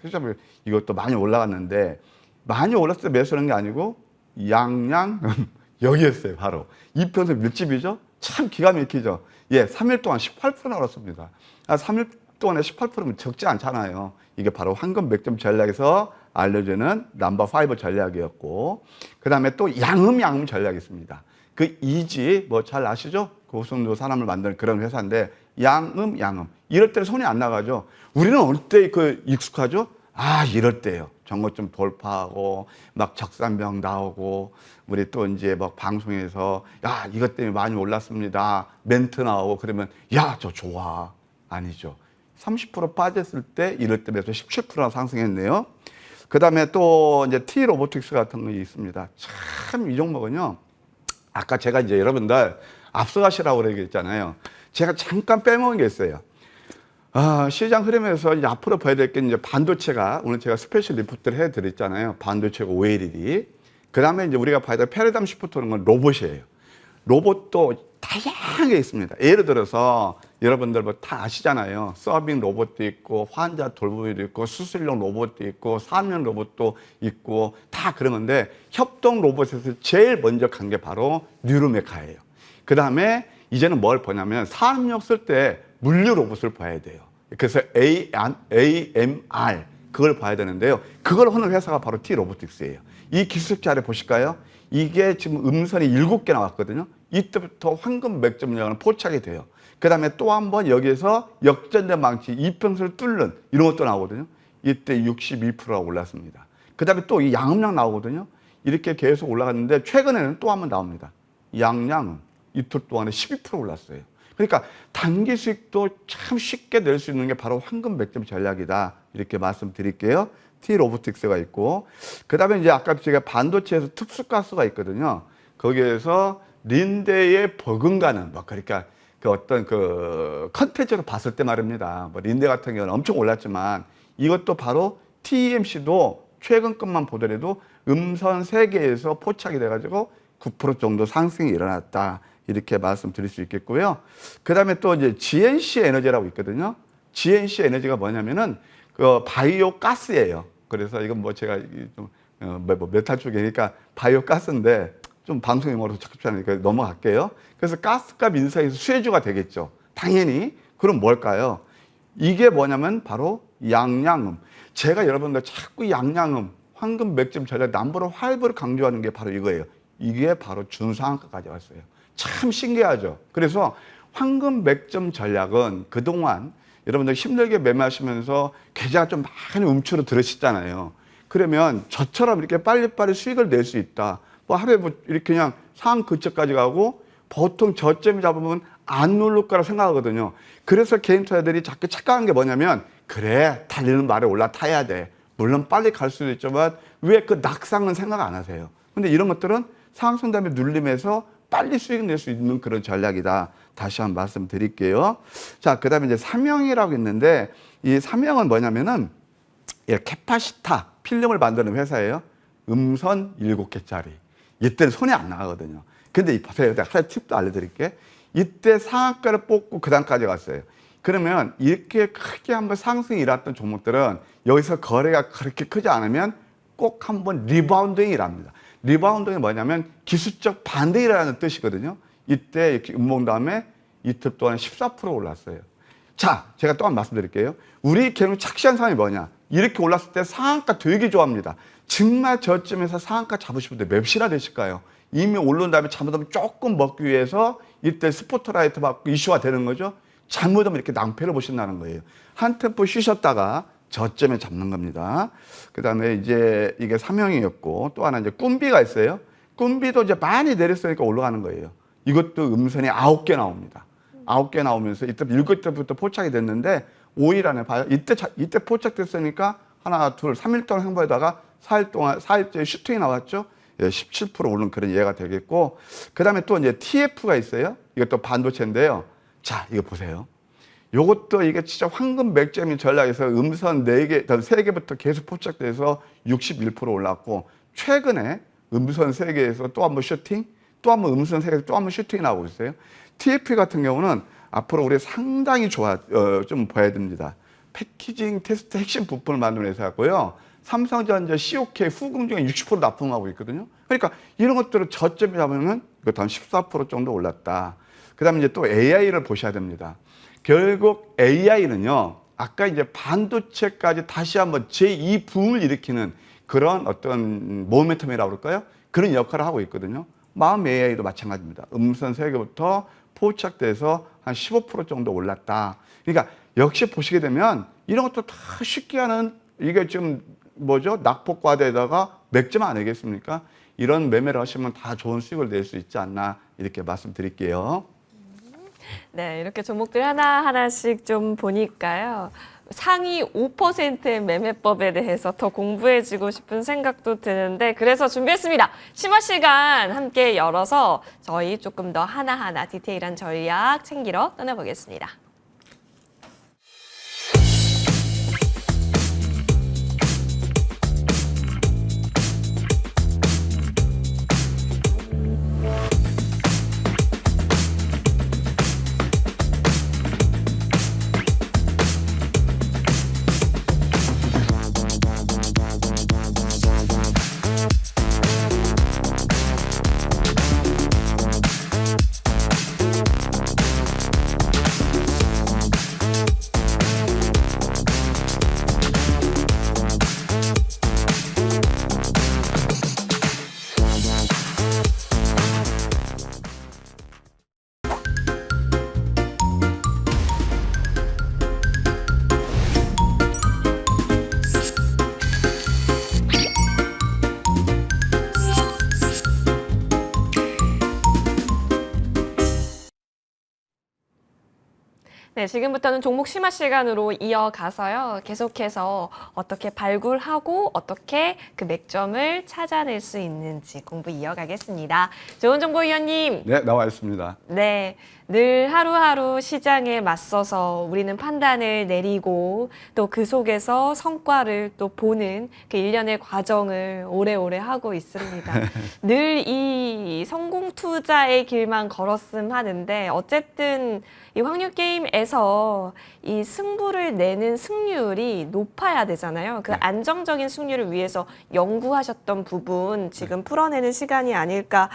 이것도 많이 올라갔는데 많이 올랐을 때 매수하는 게 아니고 양양 여기였어요. 바로 이평선 밀집이죠. 참 기가 막히죠. 예, 3일 동안 18% 올랐습니다. 3일 동안에 18%면 적지 않잖아요. 이게 바로 황금 맥점 전략에서 알려주는 넘버 5 전략이었고 그 다음에 또 양음 전략이 있습니다. 그 이지 뭐 잘 아시죠? 고성도 사람을 만드는 그런 회사인데 양음 이럴 때는 손이 안 나가죠. 우리는 어느 때 그 익숙하죠? 아 이럴 때요. 정거점 돌파하고 막 적산병 나오고 우리 또 이제 막 방송에서 야 이것 때문에 많이 올랐습니다. 멘트 나오고 그러면 야 저 좋아. 아니죠. 30% 빠졌을 때 이럴 때에서 17%나 상승했네요. 그 다음에 또 이제 T 로보틱스 같은 거 있습니다. 참 이 종목은요. 아까 제가 이제 여러분들 앞서가시라고 그러겠잖아요. 제가 잠깐 빼먹은 게 있어요. 시장 흐름에서 이제 앞으로 봐야 될 게 이제 반도체가 오늘 제가 스페셜 리포트를 해드렸잖아요. 반도체가 OLED. 그 다음에 이제 우리가 봐야 될 패러다임 시프트는 건 로봇이에요. 로봇도 다양하게 있습니다. 예를 들어서 여러분들 뭐 다 아시잖아요. 서빙 로봇도 있고 환자 돌보기도 있고 수술용 로봇도 있고 산업용 로봇도 있고 다 그런 건데 협동 로봇에서 제일 먼저 간 게 바로 뉴로메카예요. 그 다음에 이제는 뭘 보냐면 산업용 쓸 때 물류 로봇을 봐야 돼요. 그래서 AMR 그걸 봐야 되는데요. 그걸 하는 회사가 바로 T 로보틱스예요. 이 기술적 자료 보실까요? 이게 지금 음선이 7개 나왔거든요. 이때부터 황금 맥점량은 포착이 돼요. 그 다음에 또 한 번 여기에서 역전된 망치 이평선을 뚫는 이런 것도 나오거든요. 이때 62%가 올랐습니다. 그 다음에 또 이 양음량 나오거든요. 이렇게 계속 올라갔는데 최근에는 또 한 번 나옵니다. 양양은 이틀 동안에 12% 올랐어요. 그러니까 단기 수익도 참 쉽게 낼 수 있는 게 바로 황금 맥점 전략이다. 이렇게 말씀드릴게요. T 로보틱스가 있고 그 다음에 이제 아까 제가 반도체에서 특수가스가 있거든요. 거기에서 린데에 버금가는 뭐 그러니까 그 어떤 그 컨텐츠로 봤을 때 말입니다. 뭐 린데 같은 경우는 엄청 올랐지만 이것도 바로 TMC도 최근 것만 보더라도 음선 3개에서 포착이 돼가지고 9% 정도 상승이 일어났다. 이렇게 말씀드릴 수 있겠고요. 그 다음에 또 이제 GNC 에너지라고 있거든요. GNC 에너지가 뭐냐면은 그 바이오 가스예요. 그래서 이건 뭐 제가 좀 뭐 메탈 쪽이니까 바이오 가스인데 좀 방송 용어로 적합치 않으니까 넘어갈게요. 그래서 가스값 인상에서 수혜주가 되겠죠. 당연히. 그럼 뭘까요? 이게 뭐냐면 바로 양양음. 제가 여러분들 자꾸 양양음, 황금 맥점 전략 넘버를 5를 강조하는 게 바로 이거예요. 이게 바로 준상한가까지 왔어요. 참 신기하죠. 그래서 황금 맥점 전략은 그동안 여러분들 힘들게 매매하시면서 계좌가 좀 많이 움츠러 들으시잖아요. 그러면 저처럼 이렇게 빨리빨리 수익을 낼 수 있다. 뭐 하루에 뭐 이렇게 그냥 상한 근처까지 가고 보통 저점이 잡으면 안 누를 거라 생각하거든요. 그래서 개인 투자자들이 자꾸 착각한 게 뭐냐면 그래 달리는 말에 올라타야 돼. 물론 빨리 갈 수도 있지만 왜 그 낙상은 생각 안 하세요. 근데 이런 것들은 상승 다음에 눌림에서 빨리 수익 낼 수 있는 그런 전략이다. 다시 한번 말씀드릴게요. 자, 그 다음에 이제 삼형이라고 있는데 이 삼형은 뭐냐면은 캐파시타 필름을 만드는 회사예요. 음선 7개짜리. 이때는 손이 안 나가거든요. 근데 보세요. 내가 하나 팁도 알려드릴게. 이때 상한가를 뽑고 그 다음까지 갔어요. 그러면 이렇게 크게 한번 상승이 일어났던 종목들은 여기서 거래가 그렇게 크지 않으면 꼭 한번 리바운딩이 일합니다. 리바운딩이 뭐냐면 기술적 반등이라는 뜻이거든요. 이때 이렇게 음봉 다음에 이틀 동안 14% 올랐어요. 자, 제가 또 한 번 말씀드릴게요. 우리 개념 착시한 사람이 뭐냐? 이렇게 올랐을 때 상한가 되게 좋아합니다. 정말 저쯤에서 상한가 잡으실 때 몇 시나 되실까요? 이미 오른 다음에 잘못하면 조금 먹기 위해서 이때 스포트라이트 받고 이슈화 되는 거죠. 잘못하면 이렇게 낭패를 보신다는 거예요. 한 템포 쉬셨다가 저점에 잡는 겁니다. 그 다음에 이제 이게 삼형이었고 또 하나 이제 꿈비가 있어요. 꿈비도 이제 많이 내렸으니까 올라가는 거예요. 이것도 음선이 9개 나옵니다. 9개 나오면서 이때 7개부터 포착이 됐는데 5일 안에 봐요. 이때 포착됐으니까 하나, 둘, 3일 동안 행보에다가 4일째 슈팅이 나왔죠. 17% 오른 그런 예가 되겠고, 그 다음에 또 이제 TF가 있어요. 이것도 반도체인데요. 자, 이거 보세요. 요것도 이게 진짜 황금 맥점인 전략에서 음선 4개, 3개부터 계속 포착돼서 61% 올랐고, 최근에 음선 3개에서 또 한 번 슈팅, 또 한 번 음선 3개에서 또 한 번 슈팅이 나오고 있어요. TF 같은 경우는 앞으로 우리 상당히 좀 봐야 됩니다. 패키징 테스트 핵심 부품을 만드는 회사고요. 삼성전자 COK 후궁 중에 60% 납품하고 있거든요. 그러니까 이런 것들을 저점이 잡으면 이것도 한 14% 정도 올랐다. 그 다음에 이제 또 AI를 보셔야 됩니다. 결국 AI는요, 아까 이제 반도체까지 다시 한번 제2붐을 일으키는 그런 어떤 모멘텀이라고 그럴까요? 그런 역할을 하고 있거든요. 마음 AI도 마찬가지입니다. 음선 3개부터 포착돼서 한 15% 정도 올랐다. 그러니까 역시 보시게 되면 이런 것도 다 쉽게 하는 이게 지금 뭐죠? 낙폭과대에다가 맥점 아니겠습니까? 이런 매매를 하시면 다 좋은 수익을 낼 수 있지 않나 이렇게 말씀드릴게요. 네, 이렇게 종목들 하나하나씩 좀 보니까요. 상위 5%의 매매법에 대해서 더 공부해주고 싶은 생각도 드는데 그래서 준비했습니다. 심화 시간 함께 열어서 저희 조금 더 하나하나 디테일한 전략 챙기러 떠나보겠습니다. 네, 지금부터는 종목 심화 시간으로 이어가서요. 계속해서 어떻게 발굴하고 어떻게 그 맥점을 찾아낼 수 있는지 공부 이어가겠습니다. 조은정보위원님. 네, 나와 있습니다. 네, 늘 하루하루 시장에 맞서서 우리는 판단을 내리고 또 그 속에서 성과를 또 보는 그 일련의 과정을 오래오래 하고 있습니다. 늘 이 성공 투자의 길만 걸었음 하는데 어쨌든 이 확률게임 종목에서 이 승부를 내는 승률이 높아야 되잖아요. 그 네. 안정적인 승률을 위해서 연구하셨던 부분 지금 풀어내는 시간이 아닐까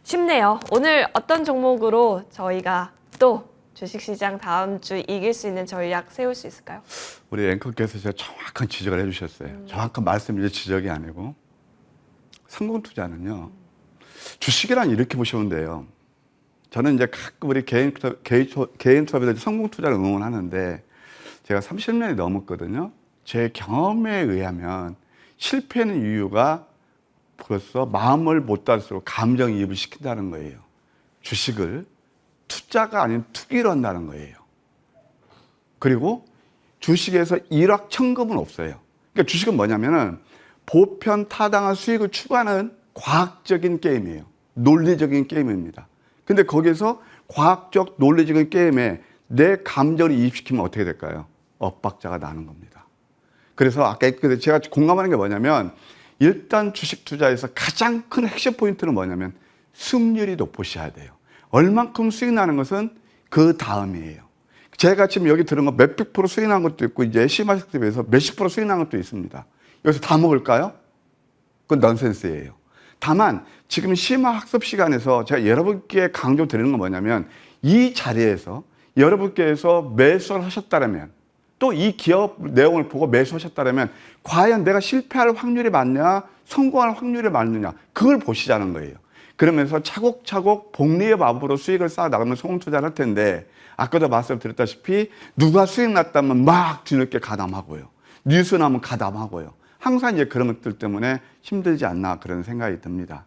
싶네요. 오늘 어떤 종목으로 저희가 또 주식시장 다음 주 이길 수 있는 전략 세울 수 있을까요? 우리 앵커께서 제가 정확한 지적을 해주셨어요. 정확한 말씀이 지적이 아니고 성공 투자는요. 주식이란 이렇게 보시면 돼요. 저는 이제 가끔 우리 개인 투자자들 성공 투자를 응원하는데 제가 30년이 넘었거든요. 제 경험에 의하면 실패하는 이유가 벌써 마음을 못 달수록 감정이입을 시킨다는 거예요. 주식을 투자가 아닌 투기로 한다는 거예요. 그리고 주식에서 일확천금은 없어요. 그러니까 주식은 뭐냐면은 보편 타당한 수익을 추구하는 과학적인 게임이에요. 논리적인 게임입니다. 근데 거기에서 과학적 논리적인 게임에 내 감정을 이입시키면 어떻게 될까요? 엇박자가 나는 겁니다. 그래서 아까 제가 공감하는 게 뭐냐면 일단 주식 투자에서 가장 큰 핵심 포인트는 뭐냐면 수익률이 높으셔야 돼요. 얼만큼 수익 나는 것은 그 다음이에요. 제가 지금 여기 들은 거 몇백 프로 수익 난 것도 있고 이제 시마식집에서 몇십 프로 수익 난 것도 있습니다. 여기서 다 먹을까요? 그건 넌센스예요. 다만 지금 심화 학습 시간에서 제가 여러분께 강조드리는 건 뭐냐면 이 자리에서 여러분께서 매수를 하셨다면 또 이 기업 내용을 보고 매수하셨다면 과연 내가 실패할 확률이 많냐 성공할 확률이 많느냐 그걸 보시자는 거예요. 그러면서 차곡차곡 복리의 마음으로 수익을 쌓아 나가면 성공 투자를 할 텐데 아까도 말씀드렸다시피 누가 수익 났다면 막 뒤늦게 가담하고요. 뉴스 나면 가담하고요. 항상 이제 그런 것들 때문에 힘들지 않나 그런 생각이 듭니다.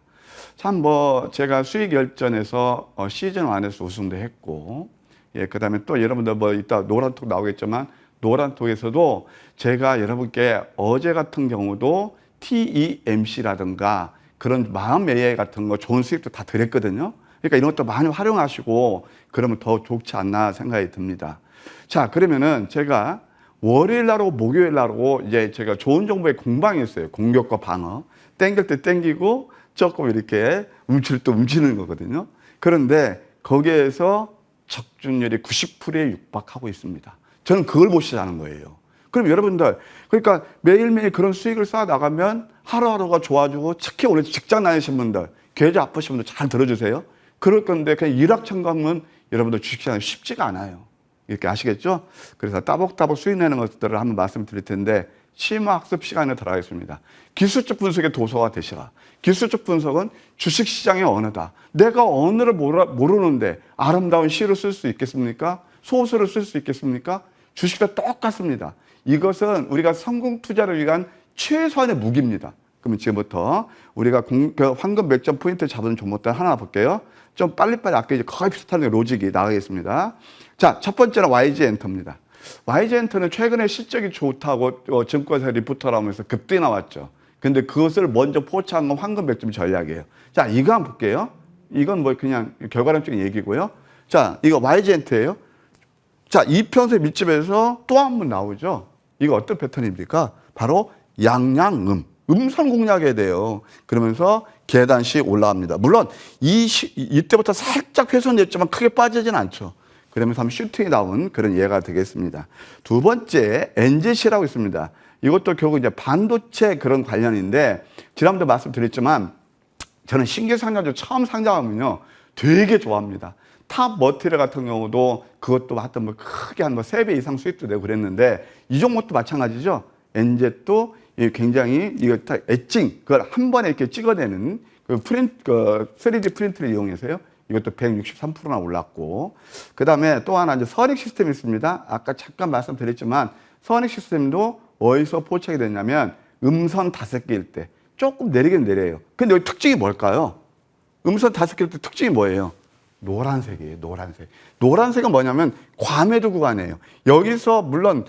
참 뭐 제가 수익 열전에서 시즌 1에서 우승도 했고, 예, 그 다음에 또 여러분들 뭐 이따 노란톡 나오겠지만 노란톡에서도 제가 여러분께 어제 같은 경우도 TEMC라든가 그런 마음 매매 같은 거 좋은 수익도 다 드렸거든요. 그러니까 이런 것도 많이 활용하시고 그러면 더 좋지 않나 생각이 듭니다. 자, 그러면은 제가 월요일 날하고 목요일 날하고 이제 제가 좋은 정보의 공방이 있어요. 공격과 방어. 땡길 때 땡기고 조금 이렇게 움칠 때 움치는 거거든요. 그런데 거기에서 적중률이 90%에 육박하고 있습니다. 저는 그걸 보시자는 거예요. 그럼 여러분들, 그러니까 매일매일 그런 수익을 쌓아 나가면 하루하루가 좋아지고 특히 오늘 직장 다니신 분들, 계좌 아프신 분들 잘 들어주세요. 그럴 건데 그냥 일확천금은 여러분들 주식시장이 쉽지가 않아요. 이렇게 아시겠죠? 그래서 따복따복 수익 내는 것들을 한번 말씀드릴 텐데 심화학습 시간에 들어가겠습니다. 기술적 분석의 도서가 되시라. 기술적 분석은 주식시장의 언어다. 내가 언어를 모르는데 아름다운 시를 쓸 수 있겠습니까? 소설을 쓸 수 있겠습니까? 주식과 똑같습니다. 이것은 우리가 성공 투자를 위한 최소한의 무기입니다. 그러면 지금부터 우리가 황금 맥점 포인트 잡은 종목들 하나 볼게요. 좀 빨리빨리 아까 이제 거의 비슷한 로직이 나가겠습니다. 자, 첫 번째는 YG엔터입니다. YG엔터는 최근에 실적이 좋다고 증권사 리포터를 하면서 급등이 나왔죠. 근데 그것을 먼저 포착한 건 황금 맥점 전략이에요. 자, 이거 한번 볼게요. 이건 뭐 그냥 결과론적인 얘기고요. 자, 이거 YG엔터예요. 자, 이평선 밑집에서 또 한 번 나오죠. 이거 어떤 패턴입니까? 바로 양양음. 음선 공략에 대해요. 그러면서 계단씩 올라갑니다. 물론 이때부터 살짝 훼손됐지만 크게 빠지진 않죠. 그러면서 한번 슈팅이 나온 그런 예가 되겠습니다. 두 번째 NZC라고 있습니다. 이것도 결국 이제 반도체 그런 관련인데 지난번도 말씀드렸지만 저는 신규 상장주 처음 상장하면요 되게 좋아합니다. 탑 머티리얼 같은 경우도 그것도 하여튼 뭐 크게 한 뭐 3배 이상 수익도 내고 그랬는데 이 종목도 마찬가지죠. NZ도 굉장히 이거 다 엣징 그걸 한 번에 이렇게 찍어내는 그 3D 프린트를 이용해서요. 이것도 163%나 올랐고 그 다음에 또 하나 이제 선익 시스템이 있습니다. 아까 잠깐 말씀드렸지만 선익 시스템도 어디서 포착이 됐냐면 음선 5개일 때 조금 내리긴 내려요. 근데 여기 특징이 뭘까요? 음선 5개일 때 특징이 뭐예요? 노란색이에요. 노란색. 노란색은 뭐냐면 과매도 구간이에요. 여기서 물론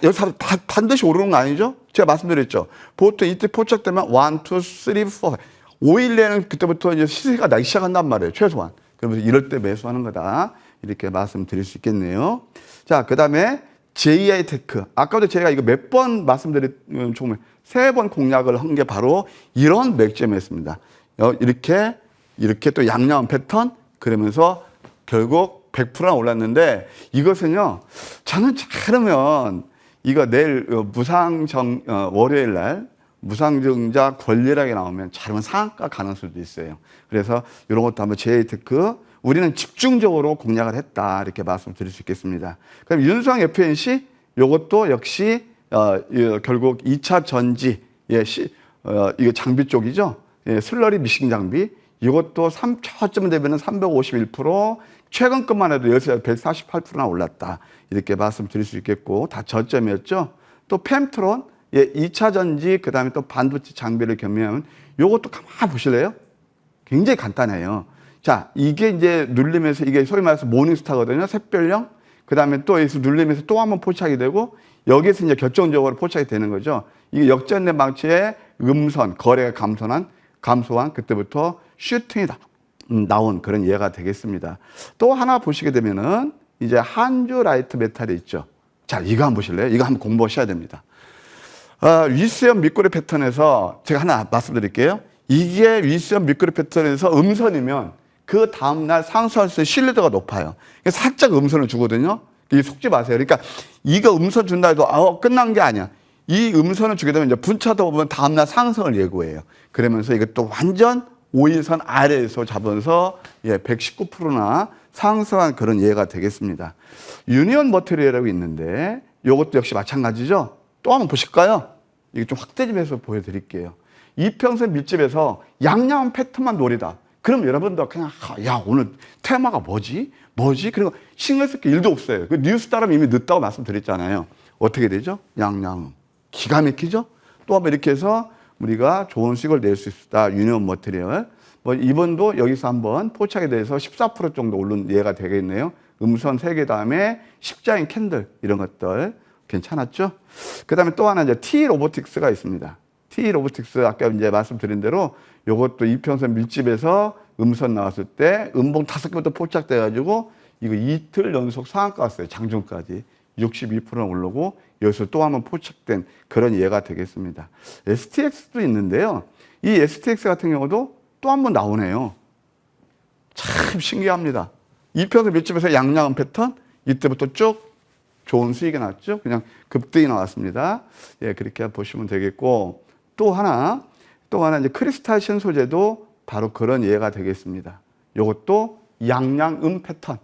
여기서 반드시 오르는 거 아니죠? 제가 말씀드렸죠. 보통 이때 포착되면 1, 2, 3, 4, 5일 내는 그때부터 이제 시세가 나기 시작한단 말이에요. 최소한. 그러면서 이럴 때 매수하는 거다. 이렇게 말씀드릴 수 있겠네요. 자, 그 다음에 JI 테크. 아까도 제가 이거 몇 번 말씀드린 종목, 3번 공략을 한 게 바로 이런 맥점이었습니다. 이렇게 또 양양한 패턴. 그러면서 결국 100%나 올랐는데 이것은요. 저는 잘하면 이거 내일 월요일 날 무상증자 권리락이 나오면 잘하면 상한가 가능성도 있어요. 그래서 이런 것도 한번 JTEC 우리는 집중적으로 공략을 했다 이렇게 말씀드릴 수 있겠습니다. 그럼 윤수왕 FNC 이것도 역시 결국 2차 전지 이거 장비 쪽이죠. 슬러리 미싱 장비 이것도 3초쯤 되면 351% 최근 것만 해도 여기서 148%나 올랐다 이렇게 말씀드릴 수 있겠고 다 저점이었죠. 또 펨트론 2차 전지 그다음에 또 반도체 장비를 겸비하면 이것도 가만 보실래요? 굉장히 간단해요. 자, 이게 이제 눌리면서 이게 소위 말해서 모닝스타거든요. 샛별령. 그다음에 또 여기서 눌리면서 또 한번 포착이 되고 여기서 이제 결정적으로 포착이 되는 거죠. 이게 역전된 방치의 음선, 거래가 감소한 그때부터 슈팅이 나온 그런 예가 되겠습니다. 또 하나 보시게 되면은 이제 한주 라이트 메탈이 있죠. 자, 이거 한번 보실래요? 이거 한번 공부하셔야 됩니다. 위스염 밑꼬리 패턴에서 제가 하나 말씀드릴게요. 이게 위스염 밑꼬리 패턴에서 음선이면 그 다음날 상승할 수 있는 신뢰도가 높아요. 살짝 음선을 주거든요. 이게 속지 마세요. 그러니까 이거 음선 준다 해도 끝난 게 아니야. 이 음선을 주게 되면 이제 분차도 보면 다음날 상승을 예고해요. 그러면서 이것도 완전 5일선 아래에서 잡아서 119%나 상승한 그런 예가 되겠습니다. 유니온 머티리얼이라고 있는데 이것도 역시 마찬가지죠. 또 한번 보실까요? 이게 좀 확대 좀 해서 보여드릴게요. 이평선 밀집에서 양양한 패턴만 노리다. 그럼 여러분도 그냥 야 오늘 테마가 뭐지? 그리고 신경 쓸 게 일도 없어요. 그 뉴스 따르면 이미 늦다고 말씀드렸잖아요. 어떻게 되죠? 양양 기가 막히죠? 또 한번 이렇게 해서 우리가 좋은 수익을 낼 수 있다. 유니온 머티리얼. 이번도 여기서 한번 포착에 대해서 14% 정도 오른 예가 되겠네요. 음선 3개 다음에 십자인 캔들 이런 것들 괜찮았죠? 그 다음에 또 하나 이제 T 로보틱스가 있습니다. T 로보틱스 아까 이제 말씀드린 대로 요것도 이평선 밀집에서 음선 나왔을 때 음봉 5개부터 포착돼가지고 이거 이틀 연속 상한가 왔어요. 장중까지 62% 오르고 여기서 또 한번 포착된 그런 예가 되겠습니다. STX도 있는데요. 이 STX 같은 경우도 또 한번 나오네요. 참 신기합니다. 이평선 밀집에서 양양한 패턴 이때부터 쭉 좋은 수익이 났죠. 그냥 급등이 나왔습니다. 그렇게 보시면 되겠고 또 하나 이제 크리스탈 신소재도 바로 그런 예가 되겠습니다. 이것도 양양음 패턴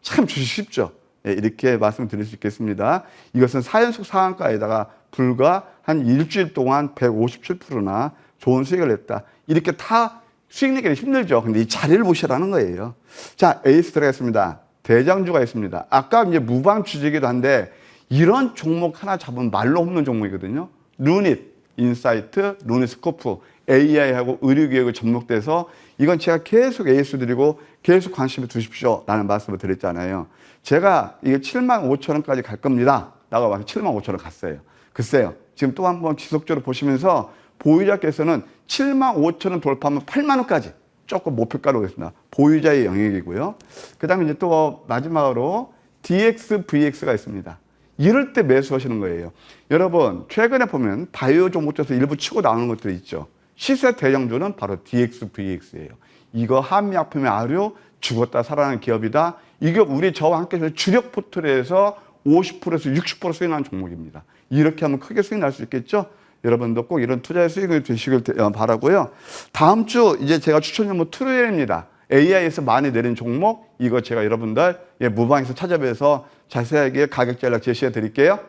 참 주식 쉽죠. 이렇게 말씀드릴 수 있겠습니다. 이것은 4연속 상한가에다가 불과 한 일주일 동안 157%나 좋은 수익을 냈다. 이렇게 다 수익 내기는 힘들죠. 근데 이 자리를 보시라는 거예요. 자, 에이스 들어가겠습니다. 대장주가 있습니다. 아까 이제 무방 주제이기도 한데 이런 종목 하나 잡으면 말로 없는 종목이거든요. 루닛, 인사이트, 루닛 스코프, AI하고 의료기획을 접목돼서 이건 제가 계속 에이스 드리고 계속 관심을 두십시오 라는 말씀을 드렸잖아요. 제가 이게 75,000원까지 갈 겁니다. 나가봐서 75,000원 갔어요. 글쎄요. 지금 또 한번 지속적으로 보시면서 보유자께서는 75,000원 돌파하면 8만원까지 조금 목표가로 오겠습니다. 보유자의 영역이고요. 그 다음에 이제 또 마지막으로 DX, VX가 있습니다. 이럴 때 매수하시는 거예요. 여러분, 최근에 보면 바이오 종목 중에서 일부 치고 나오는 것들이 있죠. 시세 대장주는 바로 DX, VX예요. 이거 한미약품의 아류, 죽었다 살아나는 기업이다. 이게 우리 저와 함께 주력 포트리에서 50%에서 60% 수익 나는 종목입니다. 이렇게 하면 크게 수익 날 수 있겠죠? 여러분도 꼭 이런 투자의 수익이 되시길 바라고요. 다음 주 이제 제가 추천 종목 트루엘입니다. AI에서 많이 내린 종목 이거 제가 여러분들 무방에서 찾아뵈서 자세하게 가격 전략 제시해 드릴게요.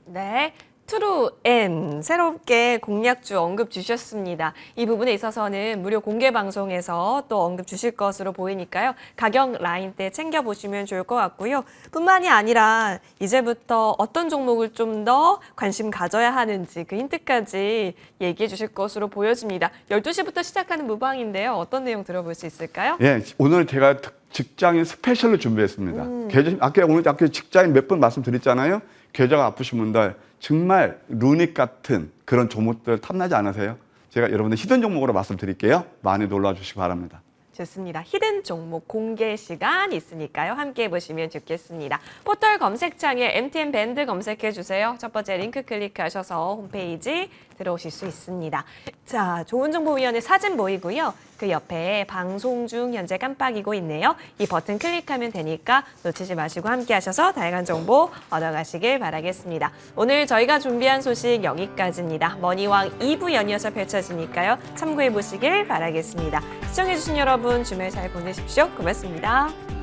네. 트루엔 새롭게 공략주 언급 주셨습니다. 이 부분에 있어서는 무료 공개 방송에서 또 언급 주실 것으로 보이니까요. 가격 라인 때 챙겨보시면 좋을 것 같고요. 뿐만이 아니라 이제부터 어떤 종목을 좀 더 관심 가져야 하는지 그 힌트까지 얘기해 주실 것으로 보여집니다. 12시부터 시작하는 무방인데요. 어떤 내용 들어볼 수 있을까요? 예, 오늘 제가 직장인 스페셜로 준비했습니다. 오늘 아까 직장인 몇 번 말씀드렸잖아요. 계좌가 아프신 분들 정말 루닛 같은 그런 종목들 탐나지 않으세요? 제가 여러분들 히든 종목으로 말씀드릴게요. 많이 놀러 주시기 바랍니다. 좋습니다. 히든 종목 공개 시간 있으니까요. 함께 보시면 좋겠습니다. 포털 검색창에 MTN 밴드 검색해 주세요. 첫 번째 링크 클릭하셔서 홈페이지 들어오실 수 있습니다. 자, 좋은 정보 위원회 사진 보이고요. 그 옆에 방송 중 현재 깜빡이고 있네요. 이 버튼 클릭하면 되니까 놓치지 마시고 함께 하셔서 다양한 정보 얻어가시길 바라겠습니다. 오늘 저희가 준비한 소식 여기까지입니다. 머니왕 2부 연이어서 펼쳐지니까요. 참고해 보시길 바라겠습니다. 시청해주신 여러분 주말 잘 보내십시오. 고맙습니다.